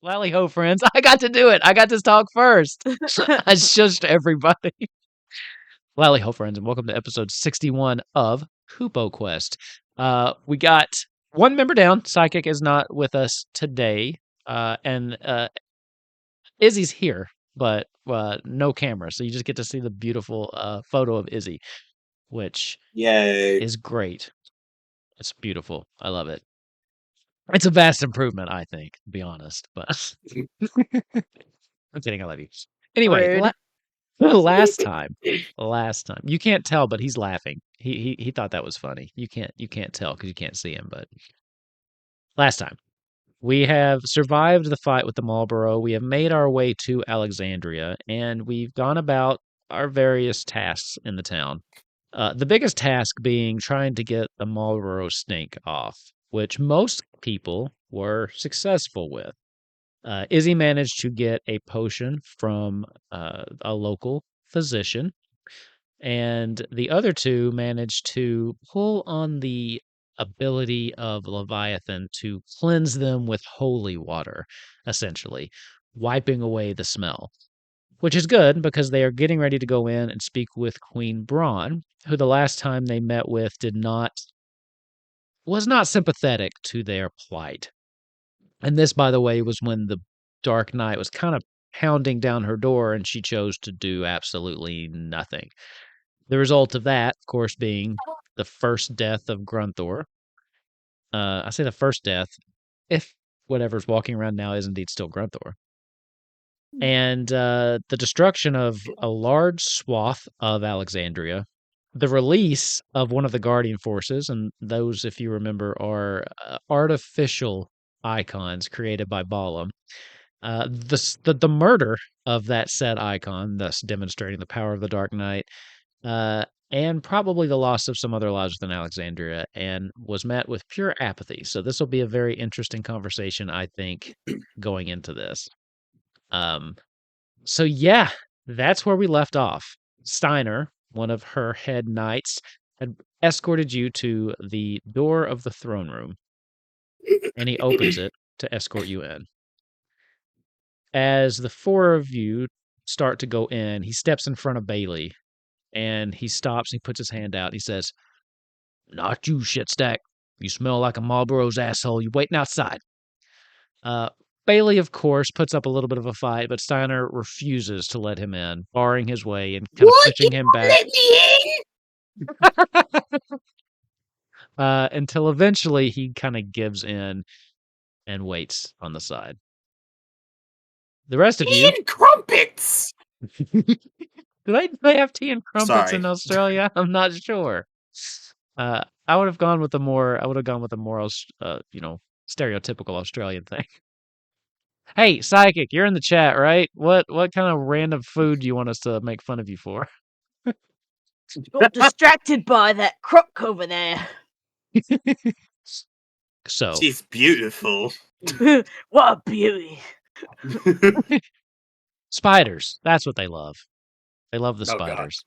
Lally ho, friends. I got to do it. I got to talk first. I shushed everybody. Lally ho, friends, and welcome to episode 61 of Kupo Quest. We got one member down. Psychic is not with us today. And Izzy's here, but no camera. So you just get to see the beautiful photo of Izzy, which Yay. is great. It's beautiful. I love it. It's a vast improvement, I think, to be honest. But I'm kidding. I love you. Anyway, Rude. last time, you can't tell, but he's laughing. He thought that was funny. You can't tell because you can't see him. But last time, we have survived the fight with the Marlborough. We have made our way to Alexandria, and we've gone about our various tasks in the town. The biggest task being trying to get the Marlborough stink off, which most people were successful with. Izzy managed to get a potion from a local physician, and the other two managed to pull on the ability of Leviathan to cleanse them with holy water, essentially, wiping away the smell. Which is good because they are getting ready to go in and speak with Queen Brahne, who the last time they met with was not sympathetic to their plight. And this, by the way, was when the Dark Knight was kind of pounding down her door and she chose to do absolutely nothing. The result of that, of course, being the first death of Grunthor. I say the first death, if whatever's walking around now is indeed still Grunthor. And the destruction of a large swath of Alexandria, the release of one of the Guardian forces, and those, if you remember, are artificial icons created by Balam. The murder of that said icon, thus demonstrating the power of the Dark Knight, and probably the loss of some other lives within Alexandria, and was met with pure apathy. So this will be a very interesting conversation, I think, going into this. So yeah, that's where we left off. Steiner, one of her head knights, had escorted you to the door of the throne room, and he opens it to escort you in. As the four of you start to go in, he steps in front of Bailey, and he stops and he puts his hand out. And he says, "Not you, shitstack. You smell like a Marlboro's asshole. You waiting outside." Bailey, of course, puts up a little bit of a fight, but Steiner refuses to let him in, barring his way and kind of pushing him back. Let me Until eventually he kind of gives in and waits on the side. The rest of you... Tea and crumpets! Do they have tea and crumpets Sorry. in Australia? I'm not sure. I would have gone with the more stereotypical Australian thing. Hey, Psychic, you're in the chat, right? What kind of random food do you want us to make fun of you for? Got distracted by that crook over there. So, She's beautiful. What a beauty. spiders. That's what they love. They love the Oh, God. spiders.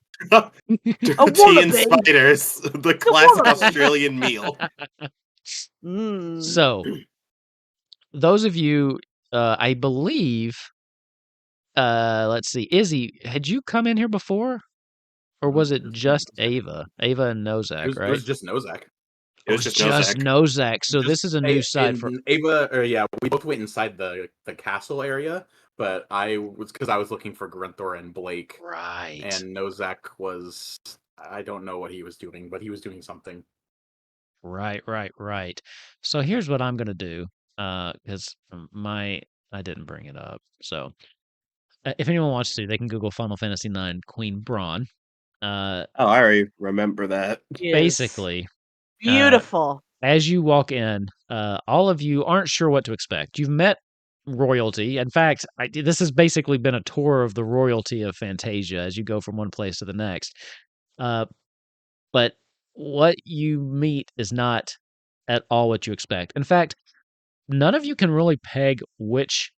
Tea and spiders, the classic Australian meal. So, those of you, I believe, let's see, Izzy, had you come in here before? Or was it just Ava? Ava and Nozak, right? It was just Nozak. It was just Nozak. So this is a new side for Ava. We both went inside the castle area, but I was looking for Grunthor and Blake. Right. And Nozak was, I don't know what he was doing, but he was doing something. Right. So here's what I'm gonna do, because I didn't bring it up. So if anyone wants to, they can Google Final Fantasy IX Queen Brahne. I already remember that. Basically, beautiful. As you walk in, all of you aren't sure what to expect. You've met royalty. In fact, this has basically been a tour of the royalty of Fantasia as you go from one place to the next. But what you meet is not at all what you expect. In fact, none of you can really peg which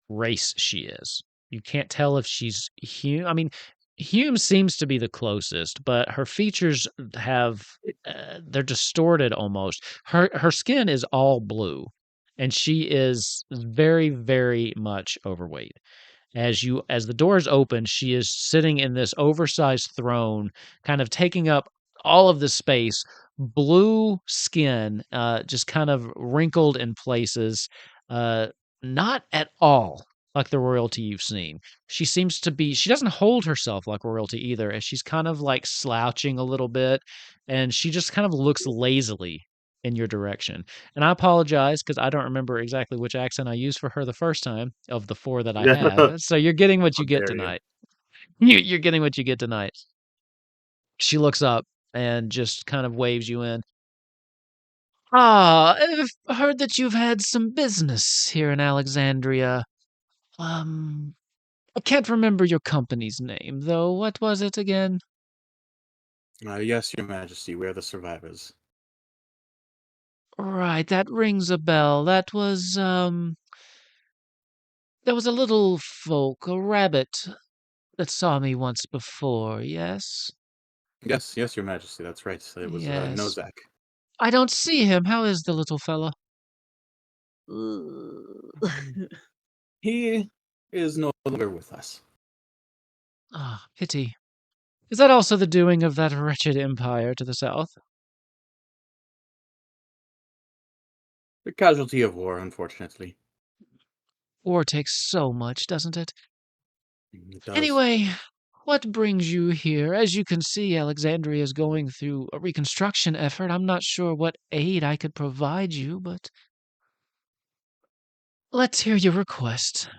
race she is. You can't tell if she's human. I mean, Hume seems to be the closest, but her features they're distorted almost. Her skin is all blue, and she is very, very much overweight. As the doors open, she is sitting in this oversized throne, kind of taking up all of the space. Blue skin, just kind of wrinkled in places, not at all like the royalty you've seen. She seems to be. She doesn't hold herself like royalty either, as she's kind of like slouching a little bit, and she just kind of looks lazily in your direction. And I apologize because I don't remember exactly which accent I used for her the first time of the 4 that I have. So you're getting what How you get dare you. tonight. You're getting what you get tonight. She looks up and just kind of waves you in. Ah, I've heard that you've had some business here in Alexandria. Um, I can't remember your company's name, though. What was it again? Yes, Your Majesty, we are the survivors. Right, that rings a bell. There was a little folk, a rabbit, that saw me once before, yes? Yes, yes, Your Majesty, that's right. It was Yes. Nozak. I don't see him. How is the little fella? He is no longer with us. Ah, pity. Is that also the doing of that wretched empire to the south? The casualty of war, unfortunately. War takes so much, doesn't it? It does. Anyway, what brings you here? As you can see, Alexandria is going through a reconstruction effort. I'm not sure what aid I could provide you, but let's hear your request.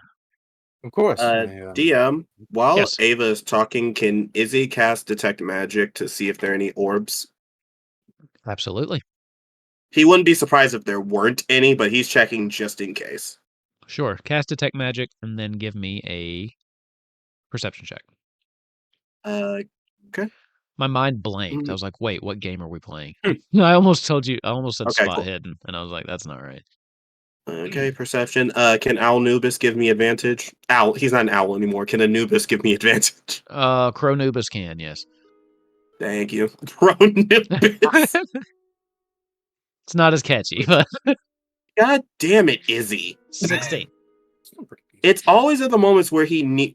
Of course. DM, while Yes. Ava is talking, can Izzy cast Detect Magic to see if there are any orbs? Absolutely. He wouldn't be surprised if there weren't any, but he's checking just in case. Sure. Cast Detect Magic and then give me a perception check. Okay. My mind blanked. I was like, wait, what game are we playing? Hmm. I almost told you, I almost said Okay, spot cool. hidden, and I was like, that's not right. Okay, perception. Can Anubis give me advantage? He's not an owl anymore. Can Anubis give me advantage? Cronubus can, yes. Thank you. Anubis. It's not as catchy, but God damn it, Izzy. 16. It's always at the moments where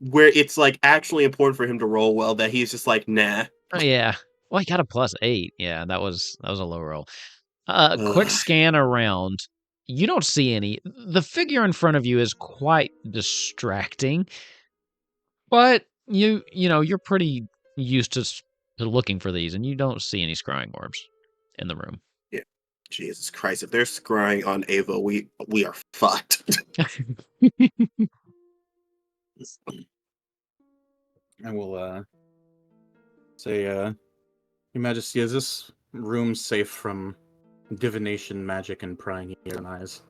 where it's like actually important for him to roll well that he's just like, nah. Oh, yeah. Well, he got a +8. Yeah, that was a low roll. Quick Ugh. scan around. You don't see any. The figure in front of you is quite distracting, but you're pretty used to looking for these, and you don't see any scrying orbs in the room. Yeah. Jesus Christ, if they're scrying on Ava, we are fucked. I will say, Your Majesty, is this room safe from divination, magic, and prying ears and eyes?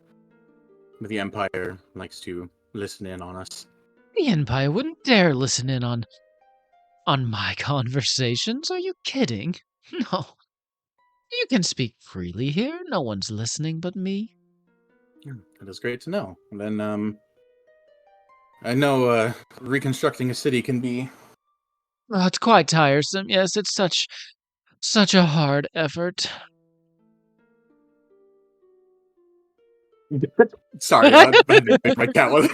The Empire likes to listen in on us. The Empire wouldn't dare listen in on my conversations. Are you kidding? No. You can speak freely here. No one's listening but me. That is great to know. And then, I know reconstructing a city can be. Oh, it's quite tiresome. Yes, it's such a hard effort. Sorry, I didn't think my cat was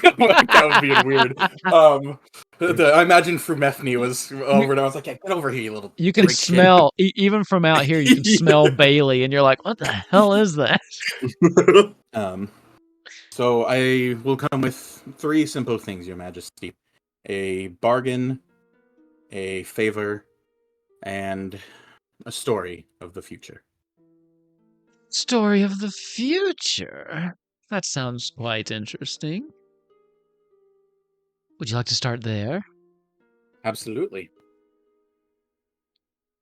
being weird. I imagine Frumethny was over, and I was like, "Yeah, get over here, you little." You can prick." smell, even from out here, you can smell Bailey, and you're like, what the hell is that? So I will come with 3 simple things, Your Majesty: a bargain, a favor, and a story of the future. Story of the future. That sounds quite interesting. Would you like to start there? Absolutely.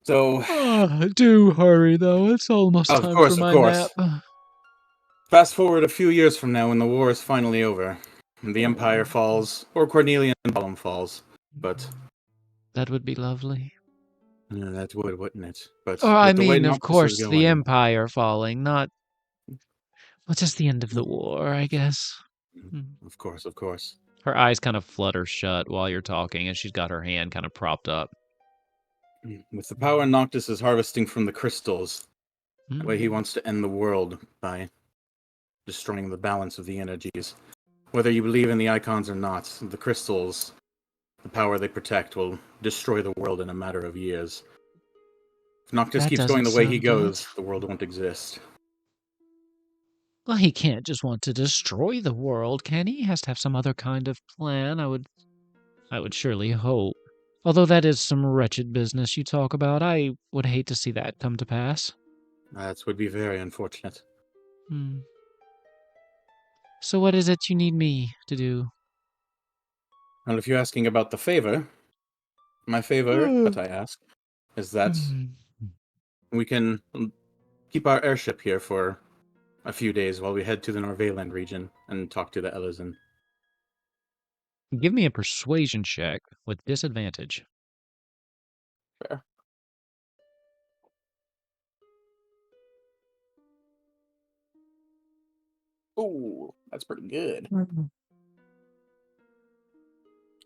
So, Do hurry, though. It's almost Of time course, for of my course. nap. fast forward a few years from now when the war is finally over, and the Empire falls, or Cornelian Column falls, but That would be lovely. that would, wouldn't it? But Or, I with the way mean, of Noctis is course, the going, Empire falling, not... Well, just the end of the war, I guess. of course, of course. Her eyes kind of flutter shut while you're talking, and she's got her hand kind of propped up. With the power Noctis is harvesting from the crystals, the way he Mm. wants to end the world by destroying the balance of the energies. Whether you believe in the icons or not, the crystals, the power they protect, will destroy the world in a matter of years. If Noctis That keeps going doesn't the way he sound good. goes, the world won't exist. Well, he can't just want to destroy the world, can he? He has to have some other kind of plan, I would surely hope. Although that is some wretched business you talk about, I would hate to see that come to pass. That would be very unfortunate. Hmm. So what is it you need me to do? Well, if you're asking about the favor, my favor that I ask is that Hmm. we can keep our airship here for a few days while we head to the Norvaland region and talk to the Ellison. Give me a persuasion check with disadvantage. Fair. Ooh, that's pretty good.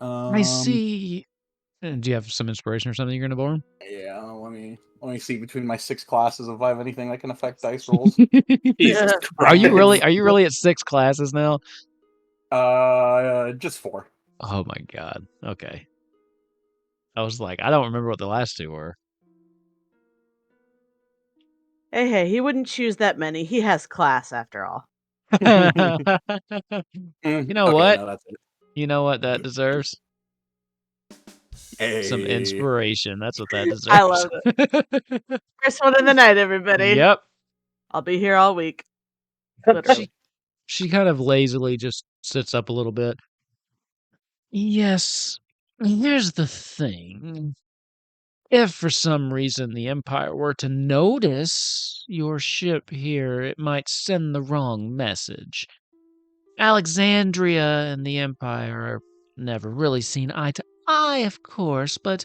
I see. Do you have some inspiration or something you're going to borrow? Yeah, let me see between my 6 classes if I have anything that can affect dice rolls. Jesus Are you Christ. really at 6 classes now? Just 4. Oh my god. Okay. I was like, I don't remember what the last 2 were. Hey, he wouldn't choose that many. He has class after all. You know Okay, what? no, that's it. You know what that deserves? Some Hey. inspiration. That's what that deserves. I love it. First one of the night, everybody. Yep. I'll be here all week. Literally. She kind of lazily just sits up a little bit. Yes. Here's the thing. If for some reason the Empire were to notice your ship here, it might send the wrong message. Alexandria and the Empire are never really seen eye to eye, of course, but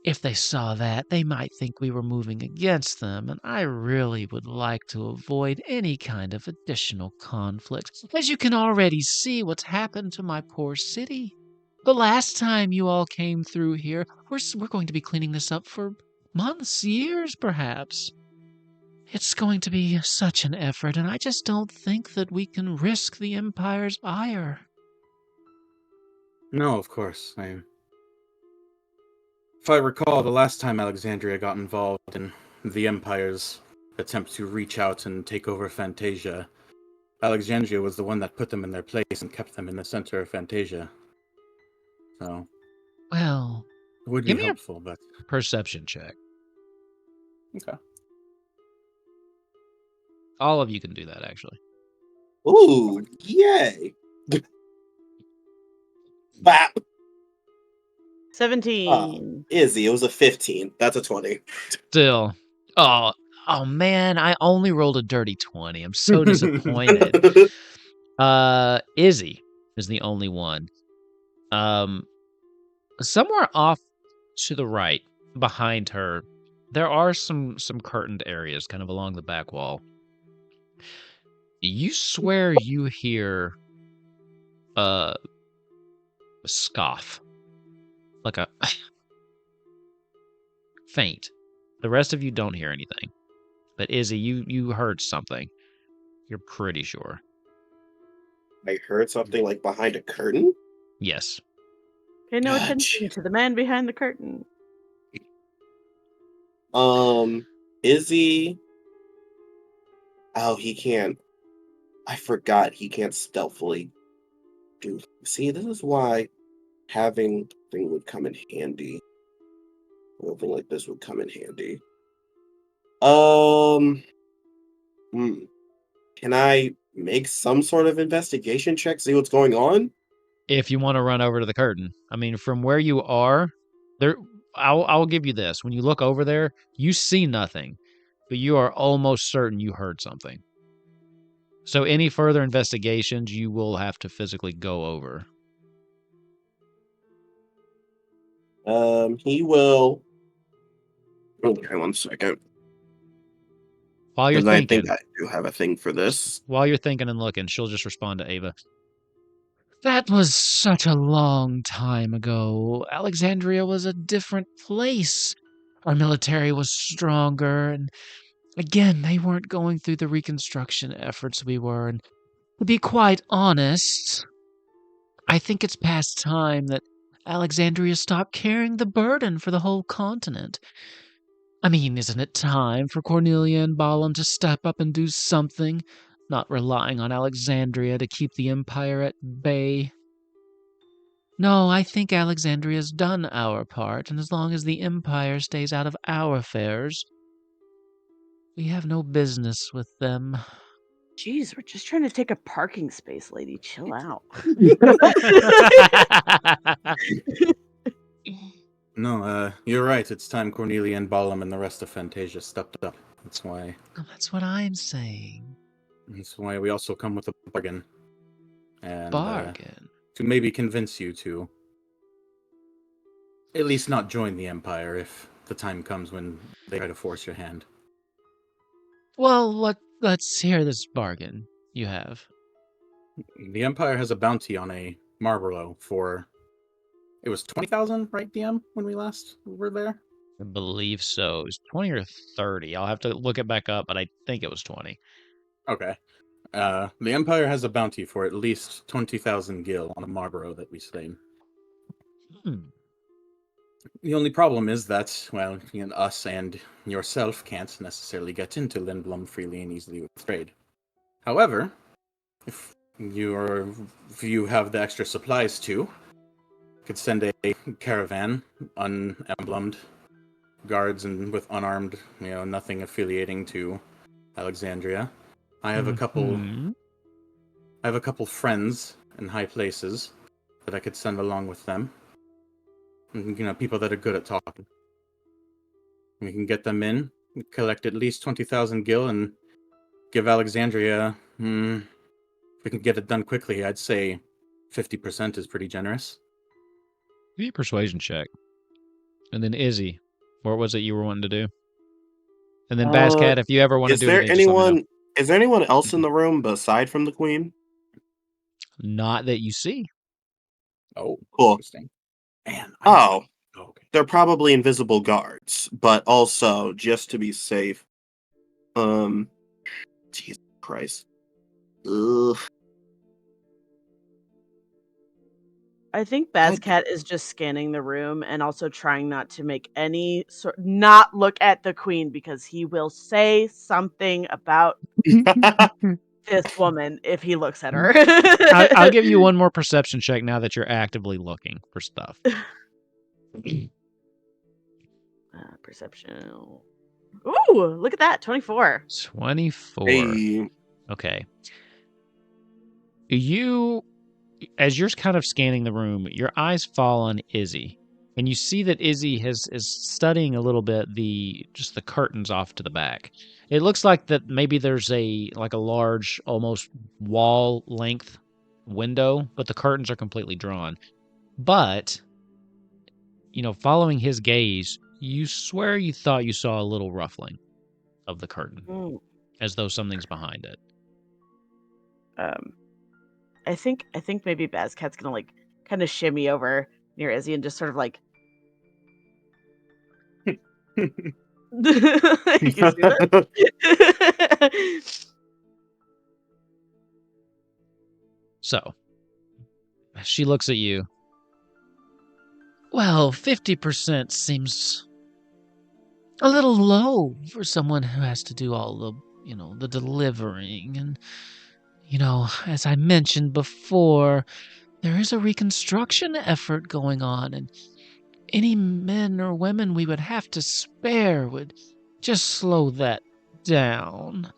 if they saw that, they might think we were moving against them, and I really would like to avoid any kind of additional conflict, as you can already see what's happened to my poor city. The last time you all came through here, we're going to be cleaning this up for months, years, perhaps. It's going to be such an effort, and I just don't think that we can risk the Empire's ire. No, of course. If I recall, the last time Alexandria got involved in the Empire's attempt to reach out and take over Fantasia, Alexandria was the one that put them in their place and kept them in the center of Fantasia. So, Well, it would be give me a helpful, but... perception check. Okay. All of you can do that, actually. Ooh, yay. Bap. 17. Izzy, it was a 15. That's a 20. Still. Oh man, I only rolled a dirty 20. I'm so disappointed. Izzy is the only one. Somewhere off to the right, behind her, there are some curtained areas kind of along the back wall. You swear you hear a scoff. Like a faint. The rest of you don't hear anything. But Izzy, you heard something. You're pretty sure. I heard something like behind a curtain. Yes. Pay no Gotcha. attention to the man behind the curtain. Izzy. Oh, he can't. I forgot he can't stealthily do. See, this is why having thing would come in handy. Something like this would come in handy. Can I make some sort of investigation check, see what's going on? If you want to run over to the curtain. I mean, from where you are, there I'll give you this. When you look over there, you see nothing, but you are almost certain you heard something. So any further investigations, you will have to physically go over. He will. Okay, 1 second. While you're Because I thinking, think I do have a thing for this. while you're thinking and looking, she'll just respond to Ava. That was such a long time ago. Alexandria was a different place. Our military was stronger, and Again, they weren't going through the reconstruction efforts we were, and to be quite honest, I think it's past time that Alexandria stopped carrying the burden for the whole continent. I mean, isn't it time for Cornelia and Balaam to step up and do something, not relying on Alexandria to keep the Empire at bay? No, I think Alexandria's done our part, and as long as the Empire stays out of our affairs, we have no business with them. Jeez, we're just trying to take a parking space, lady. Chill out. No, you're right. It's time Cornelia and Balaam and the rest of Fantasia stepped up. That's why That's what I'm saying. we also come with a bargain. And Bargain. to maybe convince you to at least not join the Empire if the time comes when they try to force your hand. Well, let's hear this bargain you have. The Empire has a bounty on a Marlborough for... It was 20,000, right, DM, when we last were there? I believe so. It was 20 or 30. I'll have to look it back up, but I think it was 20. Okay. The Empire has a bounty for at least 20,000 gil on a Marlborough that we slain. The only problem is that, well, us and yourself can't necessarily get into Lindblom freely and easily with trade. However, if you have the extra supplies too, could send a caravan, unemblemed, guards and with unarmed, nothing affiliating to Alexandria. I have a couple friends in high places that I could send along with them. And, people that are good at talking. We can get them in, collect at least 20,000 gil, and give Alexandria. If we can get it done quickly, I'd say 50% is pretty generous. Give me a persuasion check. And then Izzy, what was it you were wanting to do? And then Bascat, if you ever want to do anything, just let me know. Is there anyone else in the room aside from the queen? Not that you see. Oh, cool. Interesting. Man, okay. They're probably invisible guards, but also just to be safe. Jesus Christ. Ugh. I think Bascat is just scanning the room and also trying not to make not look at the queen, because he will say something about this woman if he looks at her. I'll give you one more perception check now that you're actively looking for stuff. Perception. Ooh, look at that. 24. 24. Hey. Okay. As you're kind of scanning the room, your eyes fall on Izzy. And you see that Izzy is studying a little bit the curtains off to the back. It looks like that maybe there's a large, almost wall length window, but the curtains are completely drawn. But, following his gaze, you swear you thought you saw a little ruffling of the curtain, as though something's behind it. I think maybe Bascat's gonna kind of shimmy over near Izzy and just sort of you can see that? So, she looks at you. Well, 50% seems a little low for someone who has to do all the, the delivering. And, as I mentioned before, there is a reconstruction effort going on, and any men or women we would have to spare would just slow that down.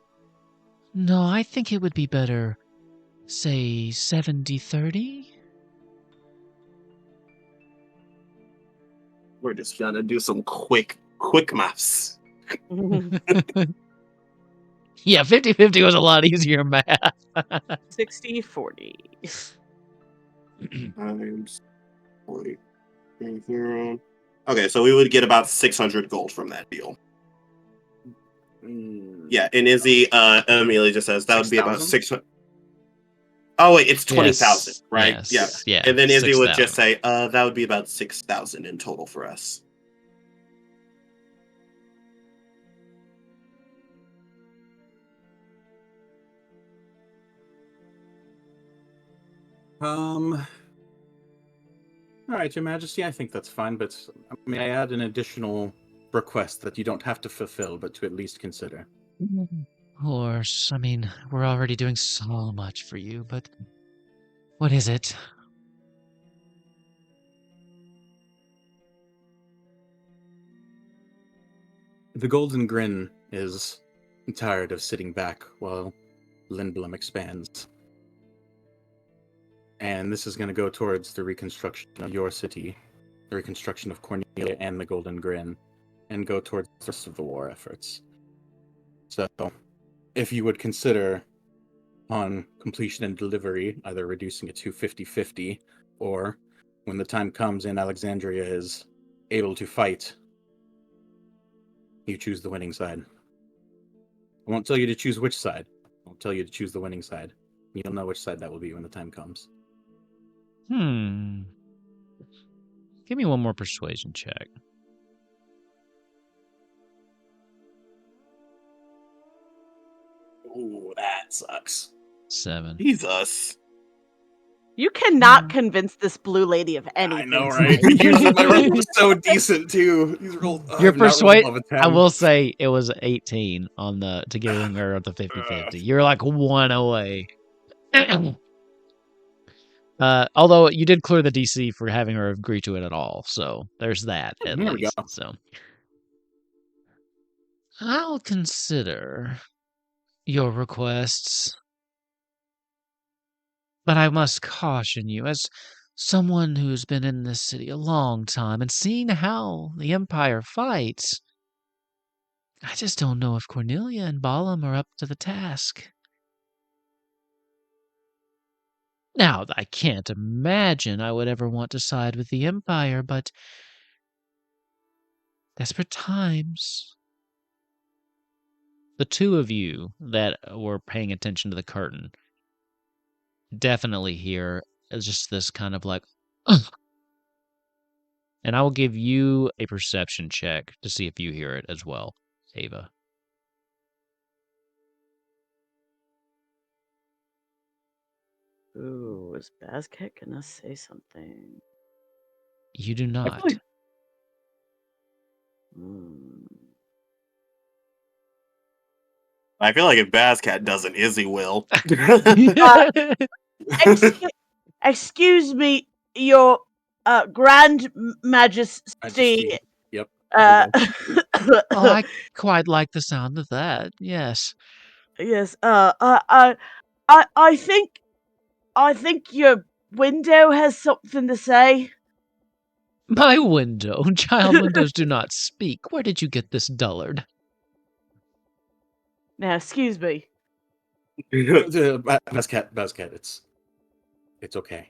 No, I think it would be better, say, 70-30? We're just gonna do some quick maths. Yeah, 50-50 was a lot easier math. 60-40. Times 40. Okay, so we would get about 600 gold from that deal. Yeah, and Izzy immediately just says that would be about 600. Oh wait, it's 20,000, right? Yes. Yeah. And then Izzy 6, would just say, that would be about 6,000 in total for us. All right, Your Majesty, I think that's fine, but I add an additional request that you don't have to fulfill, but to at least consider. Of course. We're already doing so much for you, but what is it? The Golden Grin is tired of sitting back while Lindblom expands. And this is going to go towards the reconstruction of your city, the reconstruction of Cornelia and the Golden Grin, and go towards the rest of the war efforts. So, if you would consider, on completion and delivery, either reducing it to 50-50, or when the time comes and Alexandria is able to fight, you choose the winning side. I won't tell you to choose which side. I'll tell you to choose the winning side. You'll know which side that will be when the time comes. Give me one more persuasion check. Ooh, that sucks. 7. Jesus. You cannot convince this blue lady of anything. I know, right? Usually my rolls are so decent too. These rolls, Your persuade. above a 10. I will say it was 18 on the to giving her the 50-50. You're like 1 away. Although you did clear the DC for having her agree to it at all, so there's that at There we least. go. So I'll consider your requests, but I must caution you, as someone who's been in this city a long time and seen how the Empire fights, I just don't know if Cornelia and Balam are up to the task. Now, I can't imagine I would ever want to side with the Empire, but desperate times. The two of you that were paying attention to the curtain definitely hear just this kind of like, ugh. And I will give you a perception check to see if you hear it as well, Ava. Ooh, is Bazcat gonna say something? You do not. I feel like if Bazcat doesn't, Izzy will. Excuse me, your Grand Majesty. Yep. Oh, I quite like the sound of that. Yes. Yes. I think your window has something to say. My window. Child windows do not speak. Where did you get this dullard? Now, excuse me. Bazcat, it's okay.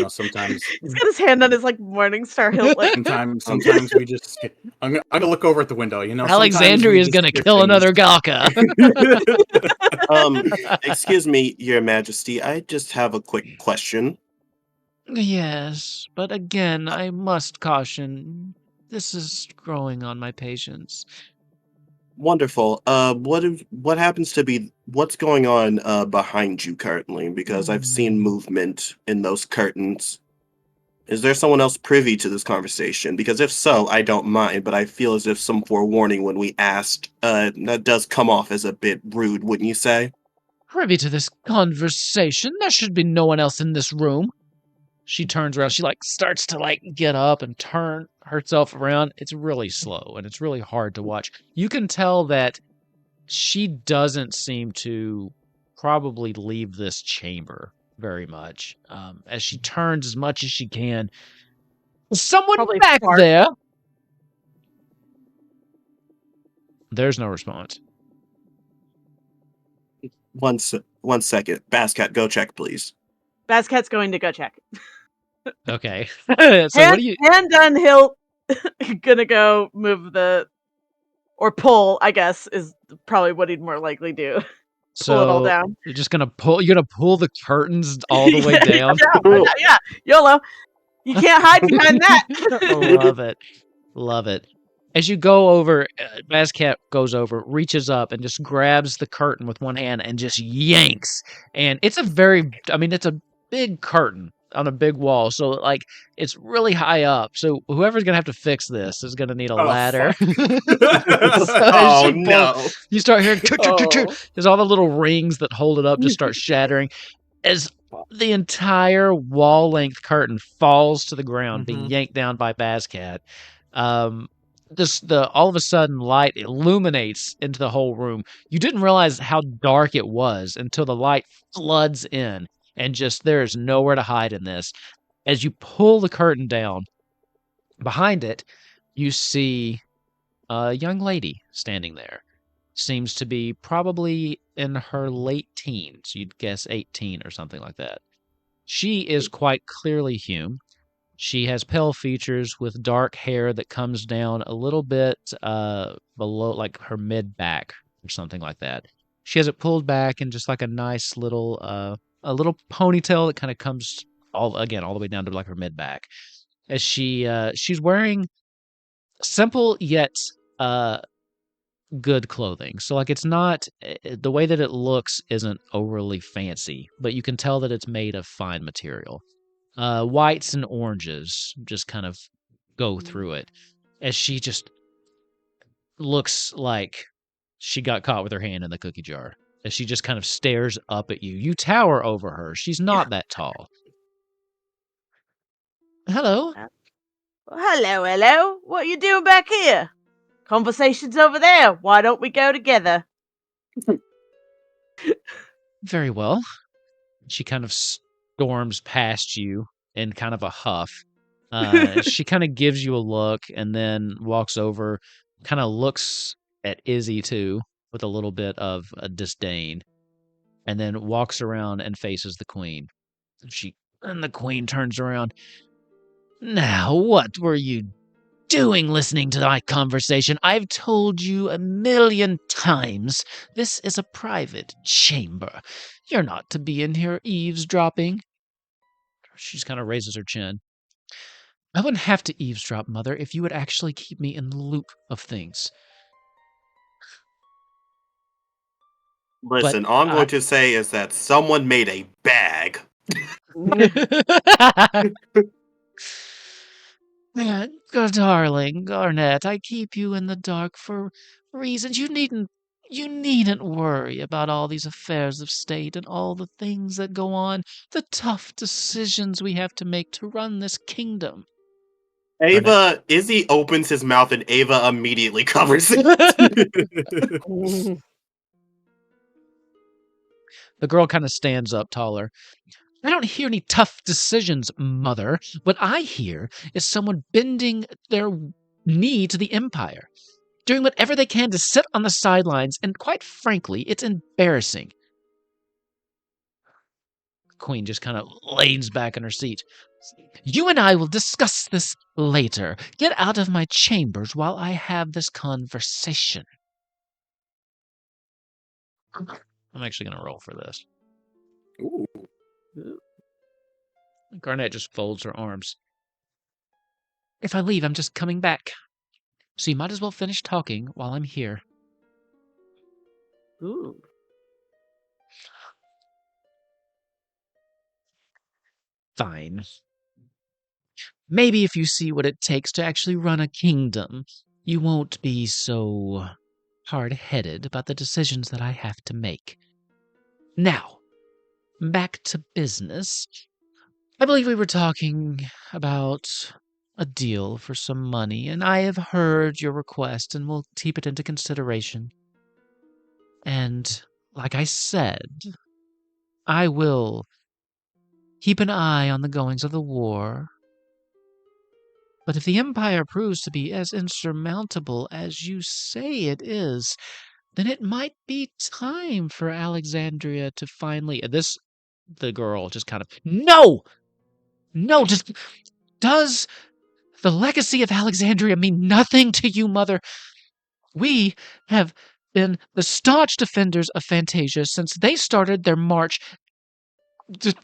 Sometimes he's got his hand on his Morningstar hilt. sometimes we just. I'm gonna look over at the window. Alexandria is gonna kill another Galka. Excuse me, Your Majesty. I just have a quick question. Yes, but again, I must caution. This is growing on my patience. Wonderful. What happens to be what's going on behind you currently? Because I've seen movement in those curtains. Is there someone else privy to this conversation? Because if so, I don't mind, but I feel as if some forewarning when we asked that does come off as a bit rude, wouldn't you say? Privy to this conversation? There should be no one else in this room. She turns around. She starts to get up and turn herself around. It's really slow and it's really hard to watch. You can tell that she doesn't seem to probably leave this chamber very much. As she turns as much as she can. Is someone Probably back fart. there? There's no response. One second. Bazcat, go check, please. Bazcat's going to go check. Okay. So what do you... Hand on hilt. Gonna go move or pull, I guess, is probably what he'd more likely do. Pull it all down. You're just gonna pull the curtains all the way down? Yeah, YOLO. You can't hide behind that. Love it. As you go over, Bazcat goes over, reaches up, and just grabs the curtain with one hand and just yanks. And it's it's a big curtain on a big wall. So, like, it's really high up. So, whoever's going to have to fix this is going to need a ladder. fuck. So as Oh she pulls, no. you start hearing, Oh. there's all the little rings that hold it up just start shattering as the entire wall-length curtain falls to the ground, being yanked down by Bazcat. All of a sudden light illuminates into the whole room. You didn't realize how dark it was until the light floods in, and just there's nowhere to hide in this. As you pull the curtain down, behind it, you see a young lady standing there. Seems to be probably in her late teens. You'd guess 18 or something like that. She is quite clearly Hume. She has pale features with dark hair that comes down a little bit below, like her mid back or something like that. She has it pulled back in just like a nice little a little ponytail that kind of comes all the way down to like her mid back. As she's wearing simple yet uh good clothing. So like it's not the way that it looks isn't overly fancy, but you can tell that it's made of fine material. Whites and oranges just kind of go through it as she just looks like she got caught with her hand in the cookie jar. As she just kind of stares up at you. You tower over her. She's not that tall. Hello. Well, hello. What are you doing back here? Conversation's over there. Why don't we go together? Very well. She kind of storms past you in kind of a huff. She kind of gives you a look and then walks over, kind of looks at Izzy too, with a little bit of a disdain, and then walks around and faces the queen. And the queen turns around. Now, what were you doing listening to my conversation? I've told you 1,000,000 times this is a private chamber. You're not to be in here eavesdropping. She just kind of raises her chin. I wouldn't have to eavesdrop, Mother, if you would actually keep me in the loop of things. Listen, all I'm going to say is that someone made a bag. Good darling Garnet, I keep you in the dark for reasons you needn't worry about all these affairs of state and all the things that go on, the tough decisions we have to make to run this kingdom. Izzy opens his mouth and Ava immediately covers it. The girl kind of stands up taller. I don't hear any tough decisions, Mother. What I hear is someone bending their knee to the Empire, doing whatever they can to sit on the sidelines, and quite frankly, it's embarrassing. The Queen just kind of leans back in her seat. You and I will discuss this later. Get out of my chambers while I have this conversation. I'm actually going to roll for this. Ooh. Garnet just folds her arms. If I leave, I'm just coming back. So you might as well finish talking while I'm here. Ooh. Fine. Maybe if you see what it takes to actually run a kingdom, you won't be so hard-headed about the decisions that I have to make. Now, back to business. I believe we were talking about a deal for some money, and I have heard your request and will keep it into consideration. And, like I said, I will keep an eye on the goings of the war. But if the Empire proves to be as insurmountable as you say it is, then it might be time for Alexandria to finally... The girl just kind of... No! No, just... Does the legacy of Alexandria mean nothing to you, Mother? We have been the staunch defenders of Fantasia since they started their march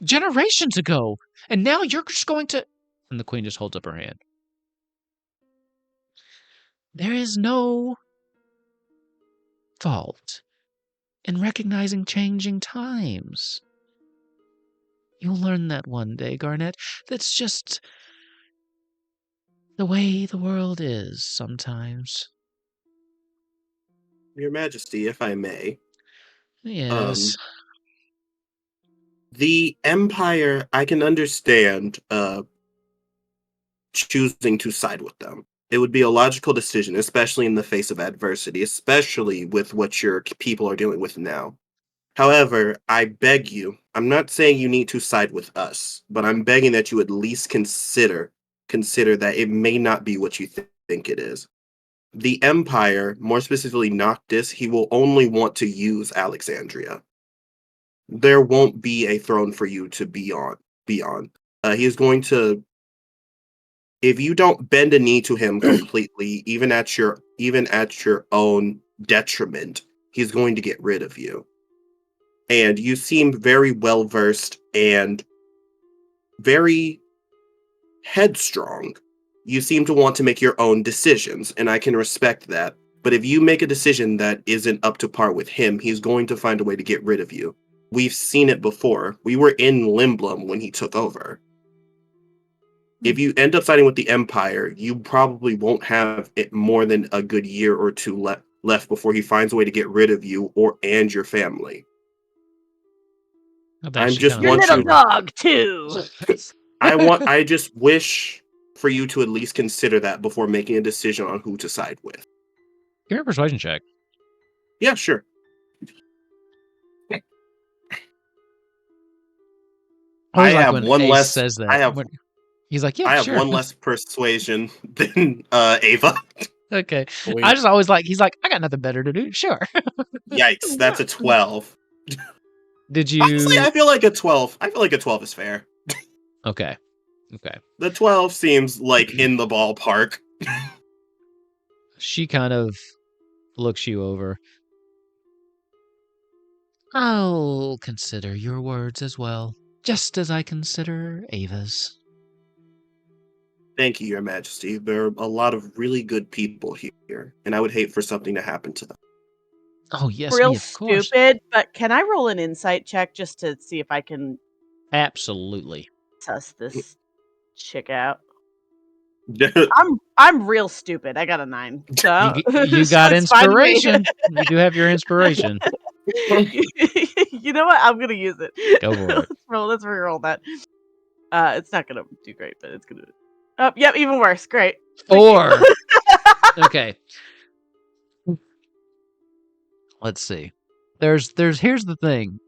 generations ago. And now you're just going to... And the Queen just holds up her hand. There is no fault in recognizing changing times. You'll learn that one day, Garnet. That's just the way the world is sometimes. Your Majesty, if I may. Yes. The Empire, I can understand choosing to side with them. It would be a logical decision, especially in the face of adversity, especially with what your people are dealing with now. However, I beg you, I'm not saying you need to side with us, but I'm begging that you at least consider that it may not be what you think it is. The Empire, more specifically Noctis, he will only want to use Alexandria. There won't be a throne for you to be on. He is going to, if you don't bend a knee to him completely, even at your own detriment, he's going to get rid of you. And you seem very well versed and very headstrong. You seem to want to make your own decisions, and I can respect that. But if you make a decision that isn't up to par with him, he's going to find a way to get rid of you. We've seen it before. We were in Limblum when he took over. If you end up siding with the Empire, you probably won't have it more than a good year or two left before he finds a way to get rid of you and your family. I'm just Your want little you. dog too. I just wish for you to at least consider that before making a decision on who to side with. Give me a persuasion check. Yeah, sure. I have when one Ace less. says that. I have He's like, yeah, I have sure. one less persuasion than Ava. Okay. Wait. I just always he's like, I got nothing better to do. Sure. Yikes, that's a 12. Did you? Honestly, I feel like a 12. I feel like a 12 is fair. Okay. The 12 seems like in the ballpark. She kind of looks you over. I'll consider your words as well, just as I consider Ava's. Thank you, Your Majesty. There are a lot of really good people here, and I would hate for something to happen to them. Oh, yes, Real me, of course. stupid, but can I roll an insight check just to see if I can Absolutely. suss this chick out? I'm real stupid. I got a 9. So You so got it's fine with me. inspiration. You do have your inspiration. You know what? I'm gonna use it. Go for it. Let's re-roll that. It's not gonna do great, but it's gonna. Oh, yep, even worse. Great. 4. Okay. Let's see. Here's the thing.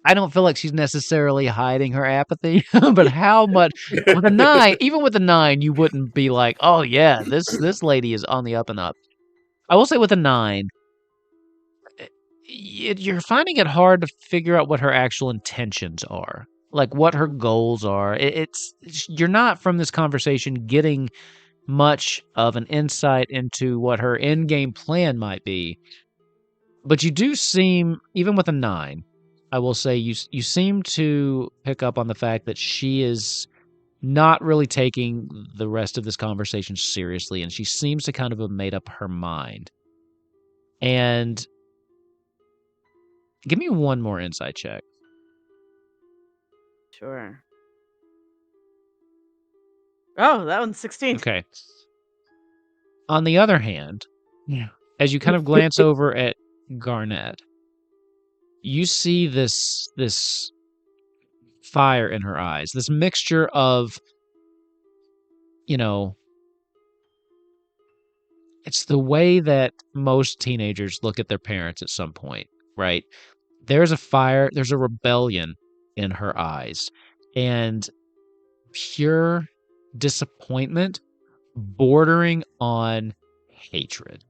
I don't feel like she's necessarily hiding her apathy, but how much with a 9, even with a 9, you wouldn't be like, oh yeah, this lady is on the up and up. I will say with a 9, you're finding it hard to figure out what her actual intentions are, like what her goals are. You're not from this conversation getting much of an insight into what her end game plan might be. But you do seem, even with a 9, I will say you seem to pick up on the fact that she is not really taking the rest of this conversation seriously, and she seems to kind of have made up her mind. And give me one more insight check. Sure. Oh, that one's 16. Okay. On the other hand, as you kind of glance over at Garnet, you see this fire in her eyes, this mixture of, it's the way that most teenagers look at their parents at some point, right? There's a fire, there's a rebellion in her eyes, and pure disappointment bordering on hatred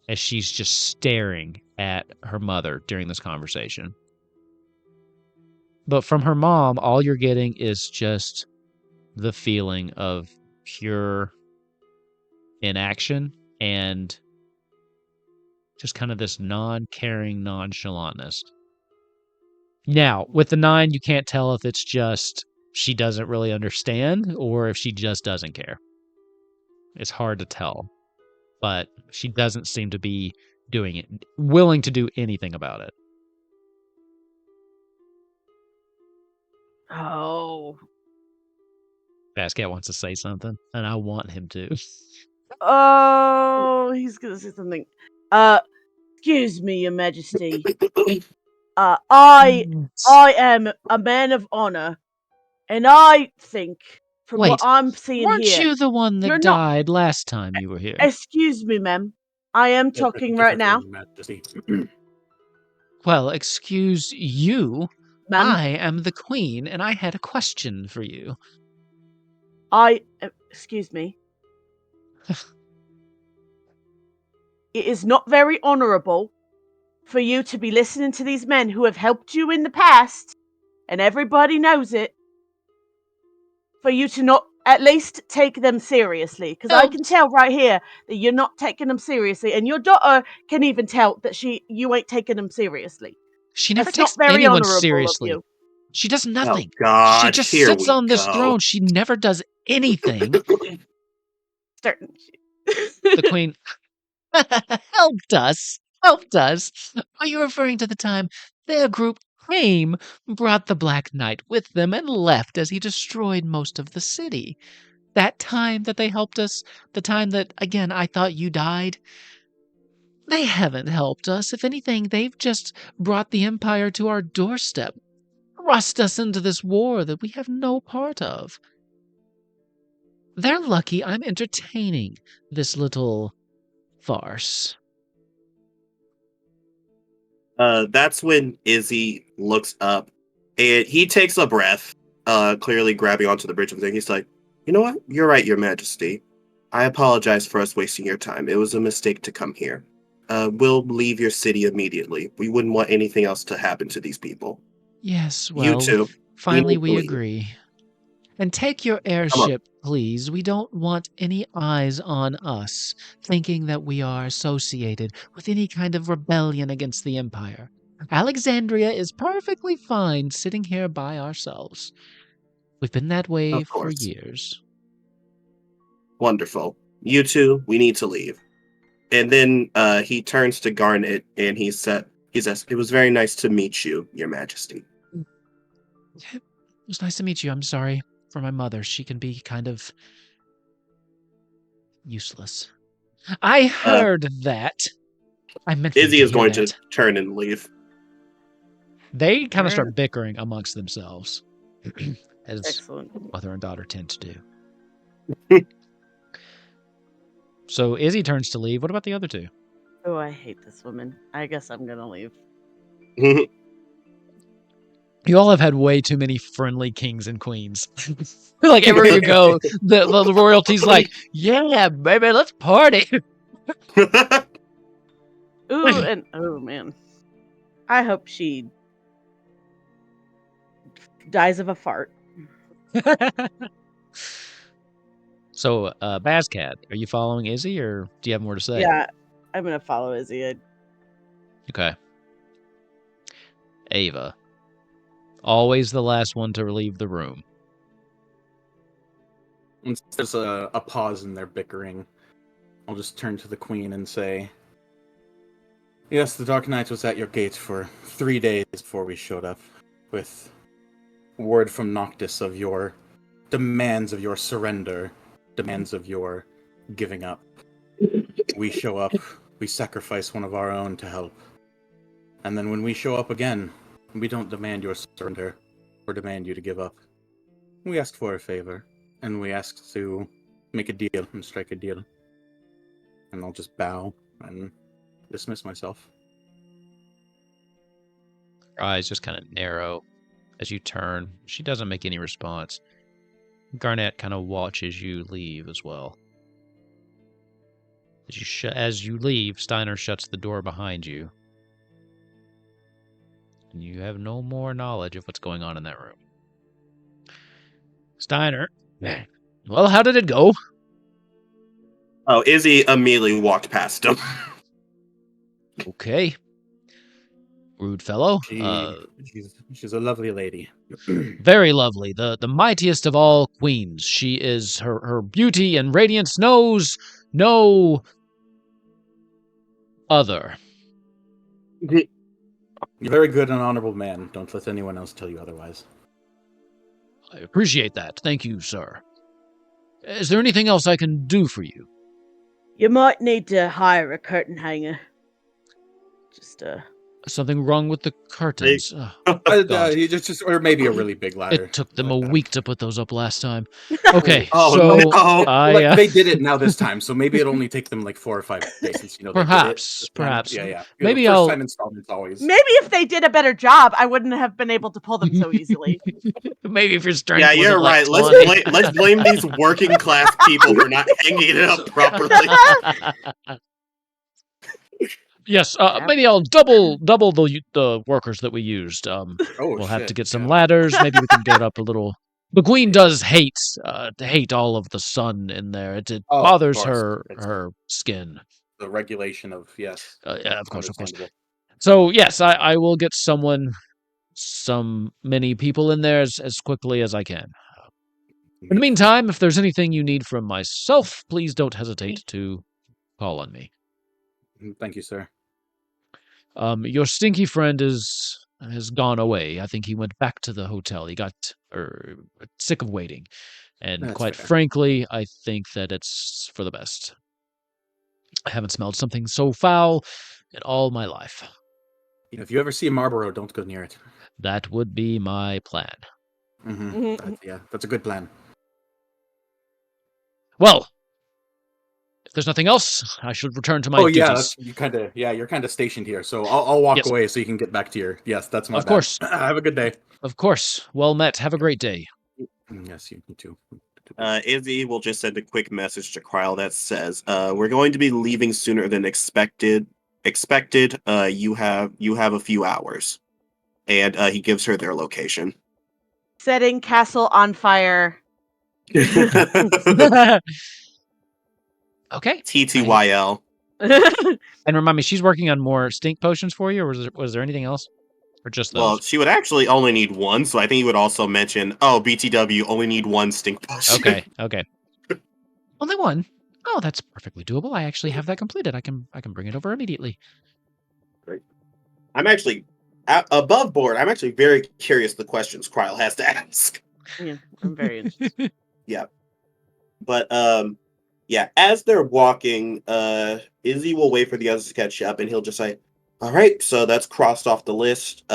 as she's just staring at her mother during this conversation. But from her mom, all you're getting is just the feeling of pure inaction and just kind of this non-caring nonchalantness. Now, with the 9, you can't tell if it's just she doesn't really understand or if she just doesn't care. It's hard to tell, but she doesn't seem to be willing to do anything about it. Oh. Bascat wants to say something, and I want him to. Oh, he's gonna say something. Excuse me, Your Majesty. I am a man of honor, and I think, from what Wait, I'm seeing weren't here, you the one you're that not. died last time you were here? Excuse me, ma'am. I am talking right Different now, one, Your Majesty. Well, excuse you. ma'am. I am the queen, and I had a question for you. Excuse me. It is not very honorable for you to be listening to these men who have helped you in the past, and everybody knows it, for you to not at least take them seriously. Because I can tell right here that you're not taking them seriously, and your daughter can even tell that you ain't taking them seriously. She never That's not takes very anyone honorable of seriously. you. She does Oh nothing. She God, just here sits we on this go. throne. She never does anything. The queen helped us. Helped us. Are you referring to the time their group came, brought the Black Knight with them, and left as he destroyed most of the city? That time that they helped us, the time that, again, I thought you died? They haven't helped us. If anything, they've just brought the Empire to our doorstep, thrust us into this war that we have no part of. They're lucky I'm entertaining this little farce. That's when Izzy looks up and he takes a breath, clearly grabbing onto the bridge of the thing. He's like, you know what? You're right, Your Majesty. I apologize for us wasting your time. It was a mistake to come here. We'll leave your city immediately. We wouldn't want anything else to happen to these people. Yes, You well, too. finally You we leave. agree. And take your Come on. airship, please. We don't want any eyes on us, thinking that we are associated with any kind of rebellion against the Empire. Alexandria is perfectly fine sitting here by ourselves. We've been that way Of for course. years. Wonderful. You two, we need to leave. And then he turns to Garnet and he says, it was very nice to meet you, Your Majesty. It was nice to meet you. I'm sorry for my mother. She can be kind of useless. I Uh, heard that. I meant for you Izzy to is hear going to that. turn and leave. They kind of Alright. start bickering amongst themselves, as Excellent. mother and daughter tend to do. So Izzy turns to leave. What about the other two? Oh, I hate this woman. I guess I'm gonna leave. You all have had way too many friendly kings and queens. Like everywhere you go, the royalty's like, yeah, baby, let's party. Ooh, and oh man. I hope she dies of a fart. So, Bazcat, are you following Izzy, or do you have more to say? Yeah, I'm gonna follow Izzy. Okay. Ava, always the last one to leave the room. Once there's a pause in their bickering, I'll just turn to the queen and say, yes, the Dark Knight was at your gate for 3 days before we showed up, with word from Noctis of your demands of your surrender, demands of your giving up. We show up, we sacrifice one of our own to help. And then when we show up again, we don't demand your surrender or demand you to give up. We ask for a favor, and we ask to make a deal and strike a deal. And I'll just bow and dismiss myself. Her eyes just kind of narrow as you turn. She doesn't make any response. Garnet kind of watches you leave as well. As you leave, Steiner shuts the door behind you. And you have no more knowledge of what's going on in that room. Steiner. Well, how did it go? Oh, Izzy immediately walked past him. Okay. Rude fellow. She's a lovely lady. Very lovely. The mightiest of all queens. She is her beauty and radiance knows no other. You're a very good and honorable man. Don't let anyone else tell you otherwise. I appreciate that. Thank you, sir. Is there anything else I can do for you? You might need to hire a curtain hanger. Just Something wrong with the curtains? God. You just or maybe a really big ladder. It took them like a that. week to put those up last time. Okay, Oh, so no. I They did it now this time, so maybe it'll only take them like 4 or 5 days since they did it. this time. perhaps. Yeah. Maybe the first I'll time installment's always. maybe if they did a better job, I wouldn't have been able to pull them so easily. Maybe if your strength Yeah, wasn't you're like right. 20. Let's blame these working class people for not hanging it up properly. Yes, maybe I'll double the workers that we used. We'll have to get some ladders. Maybe we can get it up a little. The queen does hate all of the sun in there. It Oh, of bothers course. her It's skin. the regulation of yes. Yeah, of course. Understandable. So yes, I will get many people in there as quickly as I can. In the meantime, if there's anything you need from myself, please don't hesitate to call on me. Thank you, sir. Your stinky friend has gone away. I think he went back to the hotel. He got sick of waiting. And That's quite fair. frankly, I think that it's for the best. I haven't smelled something so foul in all my life. If you ever see a Marlboro, don't go near it. That would be my plan. That's a good plan. Well, if there's nothing else, I should return to my duties. You're kind of stationed here, so I'll walk away so you can get back to your. Yes, that's my. Of course. Have a good day. Of course. Well met. Have a great day. Yes, you too. Izzy will just send a quick message to Krile that says, "We're going to be leaving sooner than expected. You have a few hours," and he gives her their location. Setting castle on fire. Okay. TTYL. And remind me, she's working on more stink potions for you, or was there anything else? Or just those? Well, she would actually only need one, so I think he would also mention, BTW, only need one stink potion. Okay. Only one? Oh, that's perfectly doable. I actually have that completed. I can bring it over immediately. Great. I'm actually above board. I'm actually very curious the questions Krile has to ask. Yeah, I'm very interested. Yeah. But as they're walking, Izzy will wait for the others to catch up, and he'll just say, "All right, so that's crossed off the list.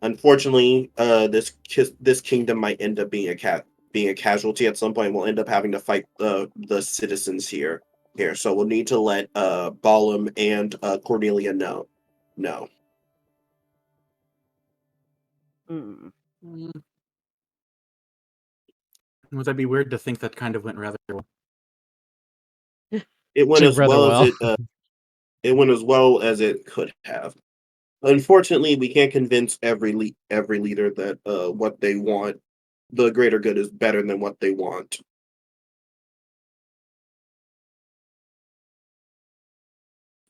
Unfortunately, this kingdom might end up being a casualty at some point. We'll end up having to fight the citizens here. So we'll need to let Balam and Cornelia know." No. Mm. Would that be weird to think that kind of went rather well? It went Did as rather well as well. it went as well as it could have. Unfortunately, we can't convince every leader that what they want, the greater good, is better than what they want.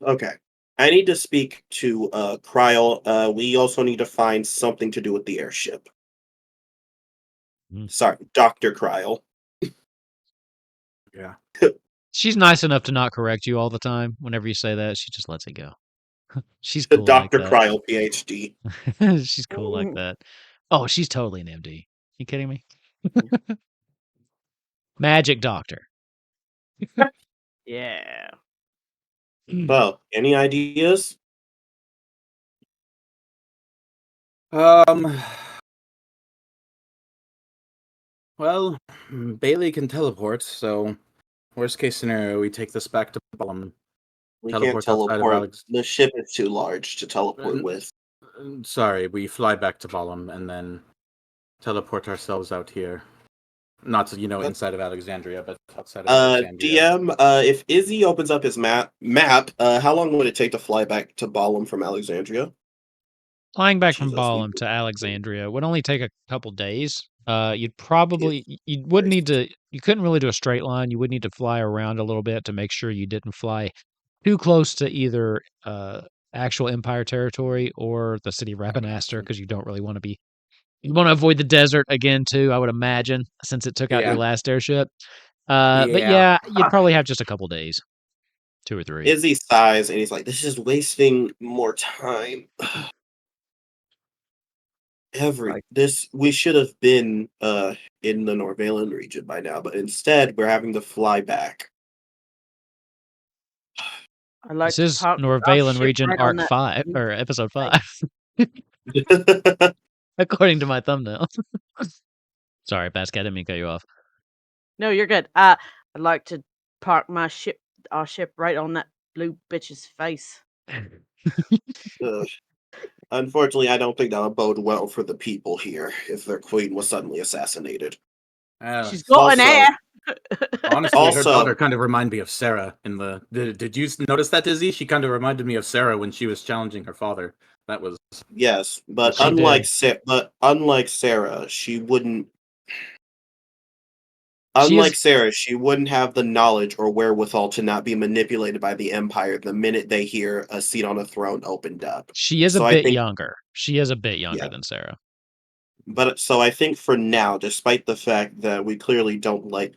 Okay. I need to speak to Krile. We also need to find something to do with the airship. Sorry, Dr. Krile. Yeah. She's nice enough to not correct you all the time. Whenever you say that, she just lets it go. She's cool Dr. like that. Krile, PhD. She's cool like that. Oh, she's totally an MD. You kidding me? Magic doctor. Yeah. Well, any ideas? Well, Bailey can teleport, so worst case scenario, we take this back to Balam. We can't teleport. The ship is too large to teleport with. Sorry, we fly back to Balam and then teleport ourselves out here. Not to, inside of Alexandria, but outside of Alexandria. DM, if Izzy opens up his map, how long would it take to fly back to Balam from Alexandria? Flying back from Balam to Alexandria would only take a couple days. You couldn't really do a straight line. You would need to fly around a little bit to make sure you didn't fly too close to either actual Empire territory or the city of Rabanastre, because you don't really want to be. You want to avoid the desert again too, I would imagine, since it took out your last airship. But yeah, you'd probably have just a couple days, 2 or 3. Izzy sighs and he's like, "This is wasting more time." We should have been in the Norvalen region by now, but instead we're having to fly back. I'd like This to is park our Norvalen ship region right on arc that 5 blue or episode space. 5, according to my thumbnail. Sorry, Basket, I didn't mean to cut you off. No, you're good. I'd like to park our ship right on that blue bitch's face. Unfortunately, I don't think that would bode well for the people here if their queen was suddenly assassinated. She's got an Also- heir. Honestly, her Also- daughter kind of reminded me of Sarah in the. Did you notice that, Izzy? She kind of reminded me of Sarah when she was challenging her father. That was Yes, but She unlike did. unlike Sarah, she wouldn't. She Unlike is Sarah, she wouldn't have the knowledge or wherewithal to not be manipulated by the Empire the minute they hear a seat on a throne opened up. she is a So I bit think- younger. She is a bit younger Yeah. than Sarah. But so I think for now, despite the fact that we clearly don't like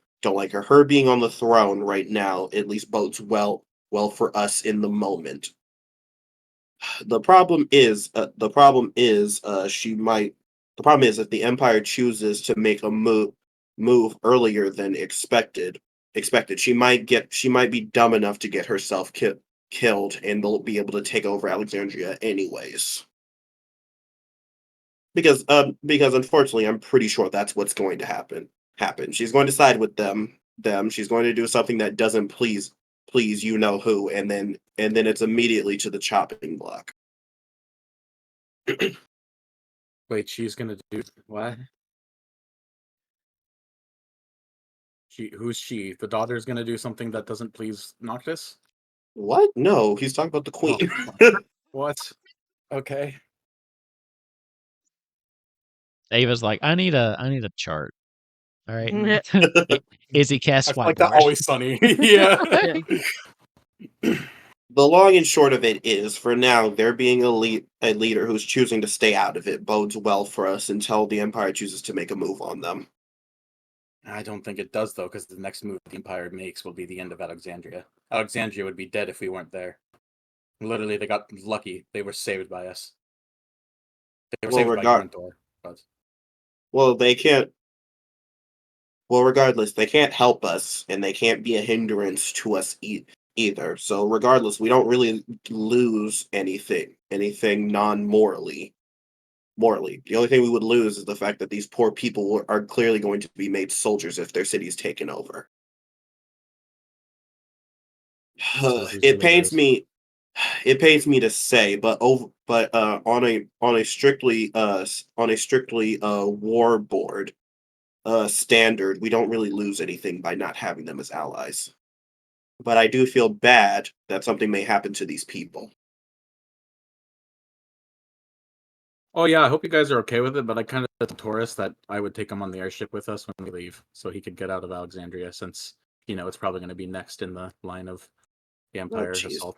her being on the throne right now, at least bodes well for us in the moment. The problem is if the Empire chooses to make a move earlier than expected, she might be dumb enough to get herself killed, and they'll be able to take over Alexandria anyways. Because unfortunately, I'm pretty sure that's what's going to happen. She's going to side with them. She's going to do something that doesn't please you know who, and then it's immediately to the chopping block. wait. She's gonna do what? Who's she? The daughter's gonna do something that doesn't please Noctis? What? No, he's talking about the queen. What? Okay. Ava's like, I need a chart. All right. Yeah. Izzy cast I feel like whiteboard. that always sunny. Yeah. The long and short of it is, for now, there being a leader who's choosing to stay out of it bodes well for us until the Empire chooses to make a move on them. I don't think it does, though, because the next move the Empire makes will be the end of Alexandria. Alexandria would be dead if we weren't there. Literally, they got lucky. They were saved by us. They were saved by Grantor. But Well, they can't. Well, regardless, they can't help us, and they can't be a hindrance to us either. So, regardless, we don't really lose anything non-morally. Morally, the only thing we would lose is the fact that these poor people are clearly going to be made soldiers if their city is taken over. so who's It the pains losers? me. It pains me to say, but on a strictly war board standard, we don't really lose anything by not having them as allies. But I do feel bad that something may happen to these people. Oh yeah, I hope you guys are okay with it, but I kind of told Taurus that I would take him on the airship with us when we leave, so he could get out of Alexandria, since it's probably going to be next in the line of the Empire's jeez. assault.